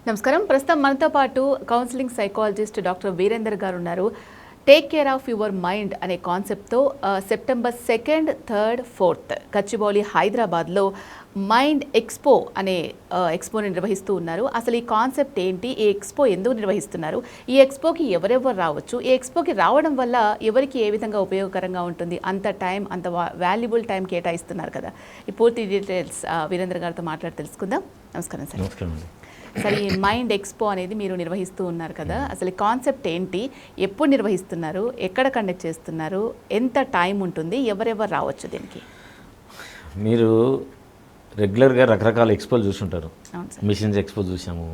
నమస్కారం. ప్రస్తుతం మనతో పాటు కౌన్సిలింగ్ సైకాలజిస్ట్ డాక్టర్ వీరేందర్ గారు ఉన్నారు. Take care of your mind అనే కాన్సెప్ట్తో సెప్టెంబర్ 2, 3, 4 గచ్చిబౌలి హైదరాబాద్లో మైండ్ ఎక్స్పో అనే ఎక్స్పోని నిర్వహిస్తూ ఉన్నారు. అసలు ఈ కాన్సెప్ట్ ఏంటి, ఈ ఎక్స్పో ఎందుకు నిర్వహిస్తున్నారు, ఈ ఎక్స్పోకి ఎవరెవరు రావచ్చు, ఈ ఎక్స్పోకి రావడం వల్ల ఎవరికి ఏ విధంగా ఉపయోగకరంగా ఉంటుంది, అంత టైం, అంత వాల్యుబుల్ టైం కేటాయిస్తున్నారు కదా. ఈ పూర్తి డీటెయిల్స్ వీరేంద్ర గారితో మాట్లాడి తెలుసుకుందాం. నమస్కారం సార్. నమస్కారం అండి. సరే, ఈ మైండ్ ఎక్స్పో అనేది మీరు నిర్వహిస్తూ ఉన్నారు కదా, అసలు కాన్సెప్ట్ ఏంటి, ఎప్పుడు నిర్వహిస్తున్నారు, ఎక్కడ కండక్ట్ చేస్తున్నారు, ఎంత టైం ఉంటుంది, ఎవరెవరు రావచ్చు దీనికి? మీరు రెగ్యులర్గా రకరకాల ఎక్స్పోలు చూసుంటారు. మిషన్స్ ఎక్స్పో చూసాము,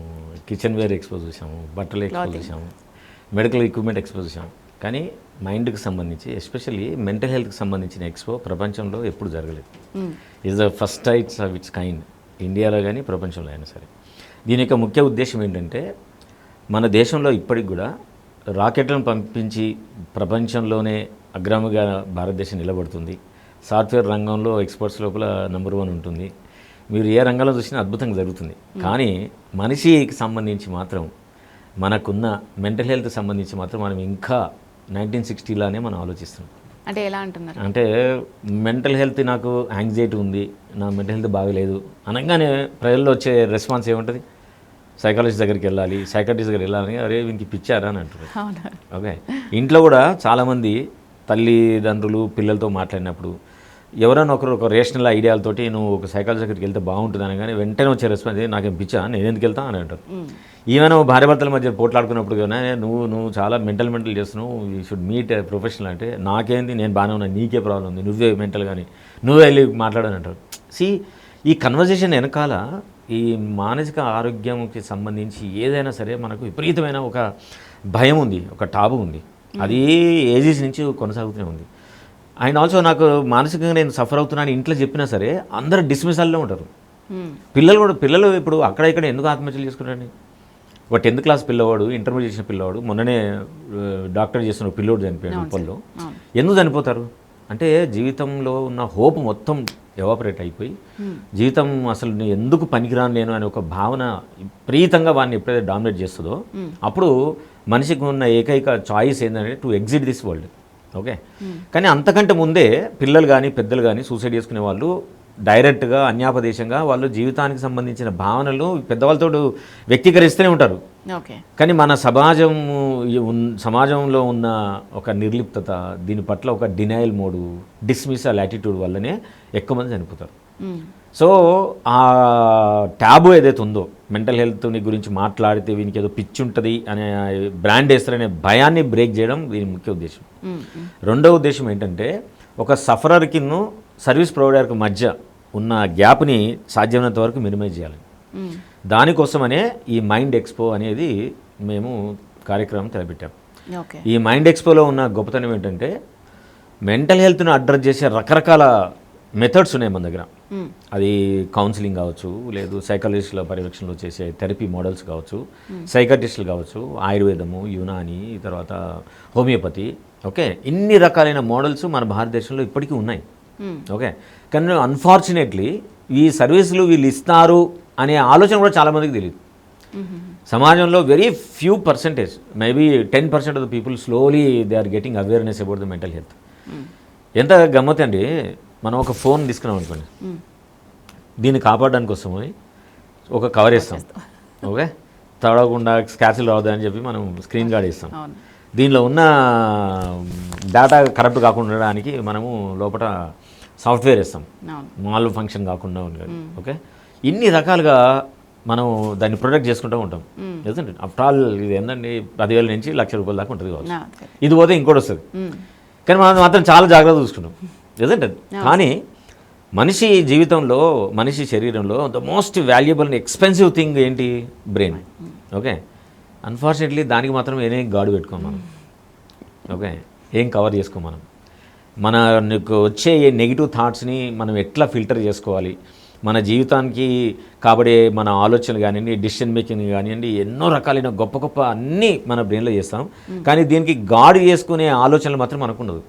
కిచెన్ వేర్ ఎక్స్పో చూసాము, బట్టల ఎక్స్పో చూసాము, మెడికల్ ఎక్విప్మెంట్ ఎక్స్పో చూసాము. కానీ మైండ్కి సంబంధించి, ఎస్పెషల్లీ మెంటల్ హెల్త్కి సంబంధించిన ఎక్స్పో ప్రపంచంలో ఎప్పుడు జరగలేదు. Is the first types of it's kind, ఇండియాలో కానీ ప్రపంచంలో అయినా సరే. దీని యొక్క ముఖ్య ఉద్దేశం ఏంటంటే, మన దేశంలో ఇప్పటికి కూడా రాకెట్లను పంపించి ప్రపంచంలోనే అగ్రముగా భారతదేశం నిలబడుతుంది. సాఫ్ట్వేర్ రంగంలో ఎక్స్పర్ట్స్ లోపల నెంబర్ 1 ఉంటుంది. మీరు ఏ రంగంలో చూసినా అద్భుతంగా జరుగుతుంది. కానీ మనిషికి సంబంధించి మాత్రం, మనకున్న మెంటల్ హెల్త్ సంబంధించి మాత్రం మనం ఇంకా 1960లానే మనం ఆలోచిస్తున్నాం. అంటే ఎలా అంటున్నారు? అంటే మెంటల్ హెల్త్, నాకు యాంగ్జైటీ ఉంది, నా మెంటల్ హెల్త్ బాగలేదు అనగానే ప్రజల్లో వచ్చే రెస్పాన్స్ ఏముంటుంది? సైకాలజిస్ట్ దగ్గరికి వెళ్ళాలి, సైకాట్రిస్ట్ దగ్గరికి వెళ్ళాలని, అరే వీనికి పిచ్చారా అని అంటారు. ఓకే, ఇంట్లో కూడా చాలామంది తల్లిదండ్రులు పిల్లలతో మాట్లాడినప్పుడు ఎవరైనా ఒక రేషనల్ ఐడియాలతోటి నువ్వు ఒక సైకాలజిస్ట్ దగ్గరికి వెళ్తే బాగుంటుంది అనగానే వెంటనే వచ్చే రెస్పాన్స్, నాకేం పిచ్చా, నేను ఎందుకు వెళ్తా అని అంటారు. ఈవెన్ భార్యాభర్తల మధ్య పోట్లాడుకున్నప్పుడు కానీ నువ్వు చాలా మెంటల్ చేస్తున్నావు, యూ షుడ్ మీట్ ప్రొఫెషనల్ అంటే, నాకేంది, నేను బాగానే ఉన్నా, నీకే ప్రాబ్లం ఉంది, నువ్వే మెంటల్ కానీ నువ్వే వెళ్ళి మాట్లాడని అంటారు. ఈ కన్వర్జేషన్ వెనకాల ఈ మానసిక ఆరోగ్యంకి సంబంధించి ఏదైనా సరే మనకు విపరీతమైన ఒక భయం ఉంది, ఒక టాబు ఉంది. అది ఏజెస్ నుంచి కొనసాగుతూనే ఉంది. అండ్ ఆల్సో నాకు మానసికంగా నేను సఫర్ అవుతున్నాను ఇంట్లో చెప్పినా సరే అందరూ డిస్మిసల్లో ఉంటారు. పిల్లలు ఇప్పుడు అక్కడ ఇక్కడ ఎందుకు ఆత్మహత్యలు చేసుకుంటారండి? ఒక 10th క్లాస్ పిల్లవాడు, ఇంటర్మీడియట్ చేసిన పిల్లవాడు, మొన్ననే డాక్టర్ చేసిన పిల్లోడు చనిపోయాడు ఉప్పల్లో. ఎందుకు చనిపోతారు అంటే, జీవితంలో ఉన్న హోప్ మొత్తం ఎవాపరేట్ అయిపోయి, జీవితం అసలు నేను ఎందుకు పనికిరాను నేను అనే ఒక భావన విపరీతంగా వాడిని ఎప్పుడైతే డామినేట్ చేస్తుందో, అప్పుడు మనిషికి ఉన్న ఏకైక చాయిస్ ఏంటంటే to exit this world. Okay, కానీ అంతకంటే ముందే పిల్లలు కానీ పెద్దలు కానీ సూసైడ్ చేసుకునే వాళ్ళు డైరెక్ట్గా అన్యాపదేశంగా వాళ్ళు జీవితానికి సంబంధించిన భావనలు పెద్దవాళ్ళతో వ్యక్తీకరిస్తూనే ఉంటారు. కానీ మన సమాజంలో ఉన్న ఒక నిర్లిప్తత, దీని పట్ల ఒక డినయల్ మోడు, డిస్మిసల్ యాటిట్యూడ్ వల్లనే ఎక్కువ మంది చనిపోతారు. సో ఆ ట్యాబు ఏదైతే ఉందో, మెంటల్ హెల్త్ని గురించి మాట్లాడితే వీనికి ఏదో పిచ్చి ఉంటుంది అనే బ్రాండ్ వేస్తారనే భయాన్ని బ్రేక్ చేయడం దీని ముఖ్య ఉద్దేశం. రెండవ ఉద్దేశం ఏంటంటే, ఒక సఫరర్కి సర్వీస్ ప్రొవైడర్కి మధ్య ఉన్న గ్యాప్ని సాధ్యమైనంత వరకు మినిమైజ్ చేయాలి. దానికోసమనే ఈ మైండ్ ఎక్స్పో అనేది మేము కార్యక్రమం తలపెట్టాం. ఈ మైండ్ ఎక్స్పోలో ఉన్న గొప్పతనం ఏంటంటే, మెంటల్ హెల్త్ను అడ్రస్ చేసే రకరకాల మెథడ్స్ ఉన్నాయి మన దగ్గర. అది కౌన్సిలింగ్ కావచ్చు, లేదు సైకాలజిస్టుల పర్యవేక్షణలో చేసే థెరపీ మోడల్స్ కావచ్చు, సైకాట్రిస్టులు కావచ్చు, ఆయుర్వేదము, యునాని, తర్వాత హోమియోపతి. ఓకే, ఇన్ని రకాలైన మోడల్స్ మన భారతదేశంలో ఇప్పటికీ ఉన్నాయి. ఓకే, కానీ అన్ఫార్చునేట్లీ ఈ సర్వీసులు వీళ్ళు ఇస్తారు అనే ఆలోచన కూడా చాలామందికి తెలియదు. సమాజంలో very few percentage, maybe 10% of the people slowly they are getting awareness about the mental health. ఎంత గమ్మత్ అండి, మనం ఒక ఫోన్ తీసుకున్నాం అనుకోండి, దీన్ని కాపాడడానికి కోసమని ఒక కవర్ వేస్తాం. ఓకే, తడవకుండా స్క్రాచ్లు రావద్దని చెప్పి మనం స్క్రీన్ గార్డ్ వేస్తాం. దీనిలో ఉన్న డేటా కరప్ట్ కాకుండా ఉండడానికి మనము లోపల సాఫ్ట్వేర్ వేస్తాం, మాల్ ఫంక్షన్ కాకుండా ఉండదు. ఓకే, ఇన్ని రకాలుగా మనం దాన్ని ప్రొటెక్ట్ చేసుకుంటూ ఉంటాం. ఎందుకంటే ఆఫ్టర్ ఆల్ ఇది ఏంటండి, 10,000 నుంచి ₹1,00,000 దాకా ఉంటుంది కావచ్చు. ఇది పోతే ఇంకోటి వస్తుంది, కానీ మనం మాత్రం చాలా జాగ్రత్త చూసుకుంటాం. ఎందుకంటే కానీ మనిషి జీవితంలో, మనిషి శరీరంలో the most valuable and expensive thing ఏంటి? బ్రెయిన్. ఓకే, అన్ఫార్చునేట్లీ దానికి మాత్రం ఏం గాడు పెట్టుకోం మనం. ఓకే, ఏం కవర్ చేసుకోం మనం. మనకు వచ్చే నెగిటివ్ థాట్స్ని మనం ఎట్లా ఫిల్టర్ చేసుకోవాలి, మన జీవితానికి కాబడే మన ఆలోచనలు కానివ్వండి, డిసిషన్ మేకింగ్ కానివ్వండి, ఎన్నో రకాలైన గొప్ప గొప్ప అన్నీ మన బ్రెయిన్లో చేస్తాం. కానీ దీనికి గాడు చేసుకునే ఆలోచనలు మాత్రం మనకు ఉండదు.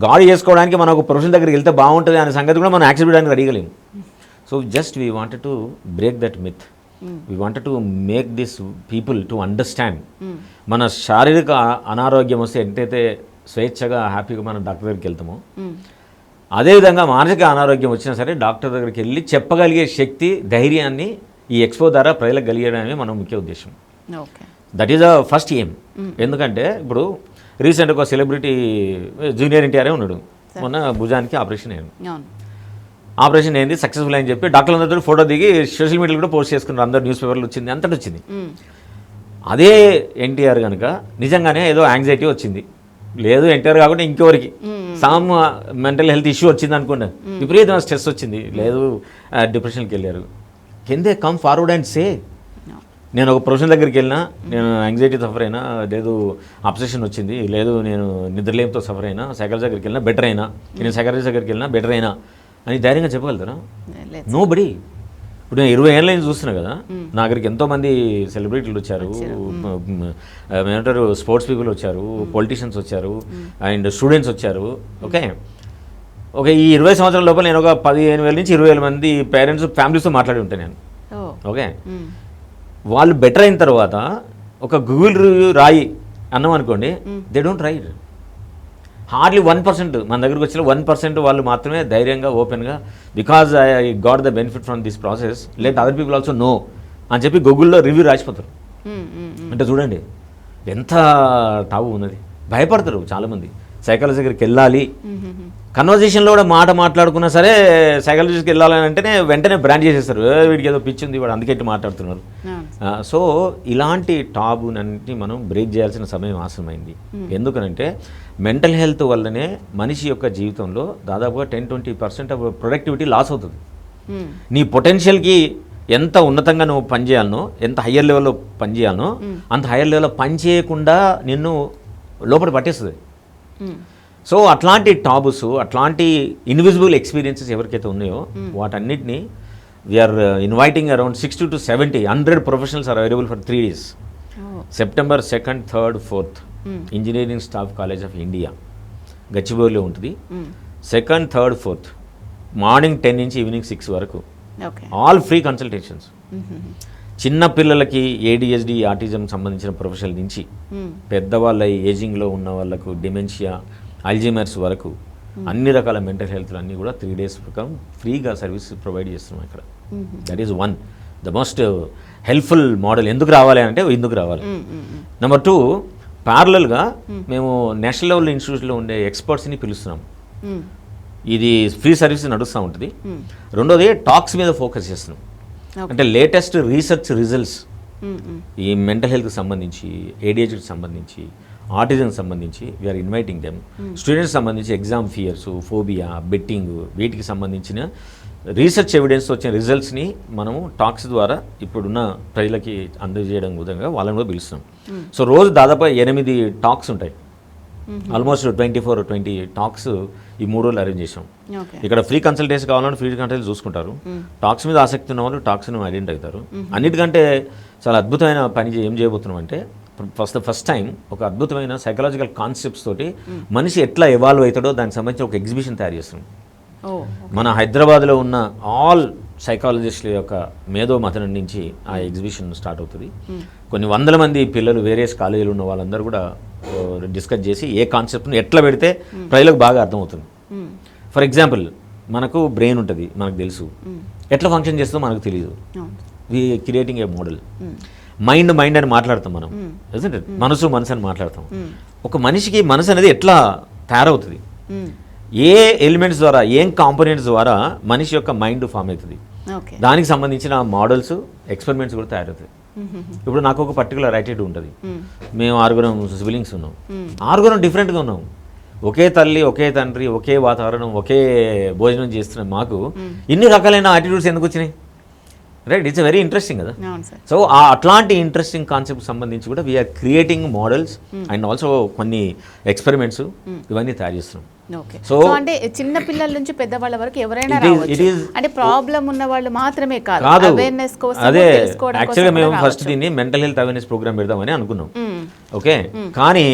గాడు చేసుకోవడానికి మనం ఒక ప్రొఫెషన్ దగ్గరికి వెళ్తే బాగుంటుంది అనే సంగతి కూడా మనం యాక్సెప్ట్ చేయడానికి అడగలేము. So just we wanted to break that myth. We wanted to make this people to understand. మన శారీరక అనారోగ్యం వస్తే ఎంతైతే స్వేచ్ఛగా హ్యాపీగా మనం డాక్టర్ దగ్గరికి వెళ్తామో, అదేవిధంగా మానసిక అనారోగ్యం వచ్చినా సరే డాక్టర్ దగ్గరికి వెళ్ళి చెప్పగలిగే శక్తి, ధైర్యాన్ని ఈ ఎక్స్పో ద్వారా ప్రజలకు కలిగడమే మన ముఖ్య ఉద్దేశం. That is the first aim. ఎందుకంటే ఇప్పుడు రీసెంట్గా ఒక సెలబ్రిటీ జూనియర్ ఎన్టీఆర్ ఉన్నాడు, మొన్న భుజానికి ఆపరేషన్ అయ్యాడు. ఆపరేషన్ అయింది, సక్సెస్ఫుల్ అని చెప్పి డాక్టర్లందరూ ఫోటో దిగి సోషల్ మీడియాలో కూడా పోస్ట్ చేసుకున్నారు, అందరు న్యూస్ పేపర్లు వచ్చింది, అంతటి వచ్చింది. అదే ఎన్టీఆర్ కనుక నిజంగానే ఏదో యాంగ్జైటీ వచ్చింది, లేదు ఎన్టీఆర్ కాకుండా ఇంకెవరికి సమ్ మెంటల్ హెల్త్ ఇష్యూ వచ్చింది అనుకోండి, విపరీతమైన స్ట్రెస్ వచ్చింది, లేదు డిప్రెషన్కి వెళ్ళారు, can they come forward and say నేను ఒక ప్రొఫెషన్ దగ్గరికి వెళ్ళినా, నేను యాంగ్జైటీ సఫర్ అయినా, లేదు అబ్సెషన్ వచ్చింది, లేదు నేను నిద్రలేమితో సఫర్ అయినా, సైకాలజీ దగ్గరికి వెళ్ళినా బెటర్ అయినా, నేను సైకాలజీ దగ్గరికి వెళ్ళినా బెటర్ అయినా అని ధైర్యంగా చెప్పగలుగుతారా? Nobody. ఇప్పుడు నేను 20 ఏళ్ళ నుంచి చూస్తున్నా కదా, నా దగ్గరికి ఎంతోమంది సెలబ్రిటీలు వచ్చారు, ఏమంటారు స్పోర్ట్స్ పీపుల్ వచ్చారు, పొలిటీషియన్స్ వచ్చారు, అండ్ స్టూడెంట్స్ వచ్చారు. ఓకే, ఈ 20 సంవత్సరాల లోపల నేను ఒక 15,000 నుంచి 20,000 మంది పేరెంట్స్ ఫ్యామిలీస్తో మాట్లాడి ఉంటాను నేను. ఓకే, వాళ్ళు బెటర్ అయిన తర్వాత ఒక గూగుల్ రివ్యూ రాయి అన్నాం అనుకోండి, దే డోంట్ రైట్. హార్డ్లీ 1% మన దగ్గరకు వచ్చిన 1% వాళ్ళు మాత్రమే ధైర్యంగా ఓపెన్గా, because I got the benefit from this process, let other people also know అని చెప్పి గూగుల్లో రివ్యూ రాసిపోతారు. అంటే చూడండి ఎంత తావు ఉన్నది. భయపడతారు చాలామంది సైకాలజీ దగ్గరికి వెళ్ళాలి. కన్వర్జేషన్లో కూడా మాట మాట్లాడుకున్నా సరే సైకాలజిస్ట్కి వెళ్ళాలని అంటేనే వెంటనే బ్రాండ్ చేసేస్తారు, వీడికి ఏదో పిచ్చి ఉంది వాడు అందుకే మాట్లాడుతున్నారు. సో ఇలాంటి టాబునన్నింటినీ మనం బ్రేక్ చేయాల్సిన సమయం ఆసన్నమైంది. ఎందుకనంటే మెంటల్ హెల్త్ వల్లనే మనిషి యొక్క జీవితంలో దాదాపుగా 10-20% ఆఫ్ ప్రొడక్టివిటీ లాస్ అవుతుంది. నీ పొటెన్షియల్కి ఎంత ఉన్నతంగా నువ్వు పనిచేయాలనో, ఎంత హయ్యర్ లెవెల్లో పనిచేయాలనో అంత హయ్యర్ లెవెల్లో పని చేయకుండా నిన్ను లోపల పట్టేస్తుంది. సో అట్లాంటి టాబుస్, అట్లాంటి ఇన్విజిబుల్ ఎక్స్పీరియన్సెస్ ఎవరికైతే ఉన్నాయో వాటన్నిటినీ we're inviting around 60 to 70 professionals are available for 3 days. September 2nd, 3rd, 4th engineering staff college of India గచ్చిబౌలిలో ఉంటుంది. 2nd, 3rd, 4th మార్నింగ్ 10 నుంచి ఈవినింగ్ 6 వరకు, ఆల్ ఫ్రీ కన్సల్టేషన్స్. చిన్న పిల్లలకి ADHD, ఆటిజం సంబంధించిన ప్రొఫెషనల్ నుంచి పెద్దవాళ్ళ ఏజింగ్లో ఉన్న వాళ్ళకు డిమెన్షియా, అల్జీమర్స్ వరకు అన్ని రకాల మెంటల్ హెల్త్ అన్నీ కూడా 3 days ప్రకారం ఫ్రీగా సర్వీస్ ప్రొవైడ్ చేస్తున్నాం ఇక్కడ. That is one the most helpful model. ఎందుకు రావాలి అంటే ఎందుకు రావాలి. నెంబర్ 2, ప్యారలల్గా మేము నేషనల్ లెవెల్ ఇన్స్టిట్యూట్లో ఉండే ఎక్స్పర్ట్స్ని పిలుస్తున్నాం. ఇది ఫ్రీ సర్వీస్ నడుస్తూ ఉంటుంది. రెండోది టాక్స్ మీద ఫోకస్ చేస్తున్నాం. అంటే లేటెస్ట్ రీసెర్చ్ రిజల్ట్స్ ఈ మెంటల్ హెల్త్కి సంబంధించి, ADHDకి సంబంధించి, ఆటిజంకి సంబంధించి వీఆర్ ఇన్వైటింగ్ దెమ్. స్టూడెంట్స్ సంబంధించి ఎగ్జామ్ ఫియర్స్, ఫోబియా, బెట్టింగ్, వీటికి సంబంధించిన రీసెర్చ్ ఎవిడెన్స్ వచ్చిన రిజల్ట్స్ని మనము టాక్స్ ద్వారా ఇప్పుడున్న ప్రజలకి అందజేయడం విధంగా వాళ్ళని కూడా పిలుస్తున్నాం. సో రోజు దాదాపు 8 టాక్స్ ఉంటాయి. ఆల్మోస్ట్ 24-20 టాక్స్ ఈ 3 రోజులు అరేంజ్ చేసాం. ఇక్కడ ఫ్రీ కన్సల్టేషన్ కావాలంటే ఫ్రీ కన్సల్టేషన్ చూసుకుంటారు. టాక్స్ మీద ఆసక్తి ఉన్న వాళ్ళు టాక్స్ని అటెండ్ అవుతారు. అన్నిటికంటే చాలా అద్భుతమైన పని ఏం చేయబోతున్నాం అంటే ఫస్ట్ టైం ఒక అద్భుతమైన సైకలాజికల్ కాన్సెప్ట్స్ తోటి మనిషి ఎట్లా ఎవాల్వ్ అవుతాడో దానికి సంబంధించిన ఒక ఎగ్జిబిషన్ తయారు చేస్తున్నాం. మన హైదరాబాద్లో ఉన్న ఆల్ సైకాలజిస్టుల యొక్క మేధో మథనం నుంచి ఆ ఎగ్జిబిషన్ స్టార్ట్ అవుతుంది. కొన్ని 100 మంది పిల్లలు వేరియస్ కాలేజీలు ఉన్న వాళ్ళందరూ కూడా డిస్కస్ చేసి ఏ కాన్సెప్ట్ని ఎట్లా పెడితే ప్రజలకు బాగా అర్థమవుతుంది. ఫర్ ఎగ్జాంపుల్ మనకు బ్రెయిన్ ఉంటుంది, మనకు తెలుసు, ఎట్లా ఫంక్షన్ చేస్తుందో మనకు తెలియదు. వి క్రియేటింగ్ ఏ మోడల్. మైండ్ అని మాట్లాడతాం మనం, మనసు అని మాట్లాడతాం. ఒక మనిషికి మనసు అనేది ఎట్లా తయారవుతుంది, ఏ ఎలిమెంట్స్ ద్వారా, ఏం కాంపోనెంట్స్ ద్వారా మనిషి యొక్క మైండ్ ఫామ్ అవుతుంది, దానికి సంబంధించిన మోడల్స్, ఎక్స్పెరిమెంట్స్ కూడా తయారవుతాయి. ఇప్పుడు నాకు ఒక పర్టికులర్ యాటిట్యూడ్ ఉంటుంది. మేము 6 సిబ్లింగ్స్ ఉన్నాం, 6 డిఫరెంట్గా ఉన్నాం. ఒకే తల్లి, ఒకే తండ్రి, ఒకే వాతావరణం, ఒకే భోజనం చేస్తున్నాం. మాకు ఇన్ని రకాలైన యాటిట్యూడ్స్ ఎందుకు వచ్చినాయి? రైట్, ఇట్స్ వెరీ ఇంట్రెస్టింగ్ కదా. సో అట్లాంటి ఇంట్రెస్టింగ్ కాన్సెప్ట్ సంబంధించి కూడా we're creating models and also కొన్ని ఎక్స్పెరిమెంట్స్ ఇవన్నీ తయారు చేస్తున్నాం. సో అంటే చిన్న పిల్లల నుంచి పెద్దవాళ్ళ వరకు ఎవరైనా రావచ్చు. అంటే ప్రాబ్లం ఉన్న వాళ్ళు మాత్రమే కాదు, అవేర్నెస్ కోసం. అదే యాక్చువల్గా మేము ఫస్ట్ దీన్ని మెంటల్ హెల్త్ అవేర్నెస్ ప్రోగ్రామ్ పెడదామని అనుకున్నాం. ఓకే, కానీ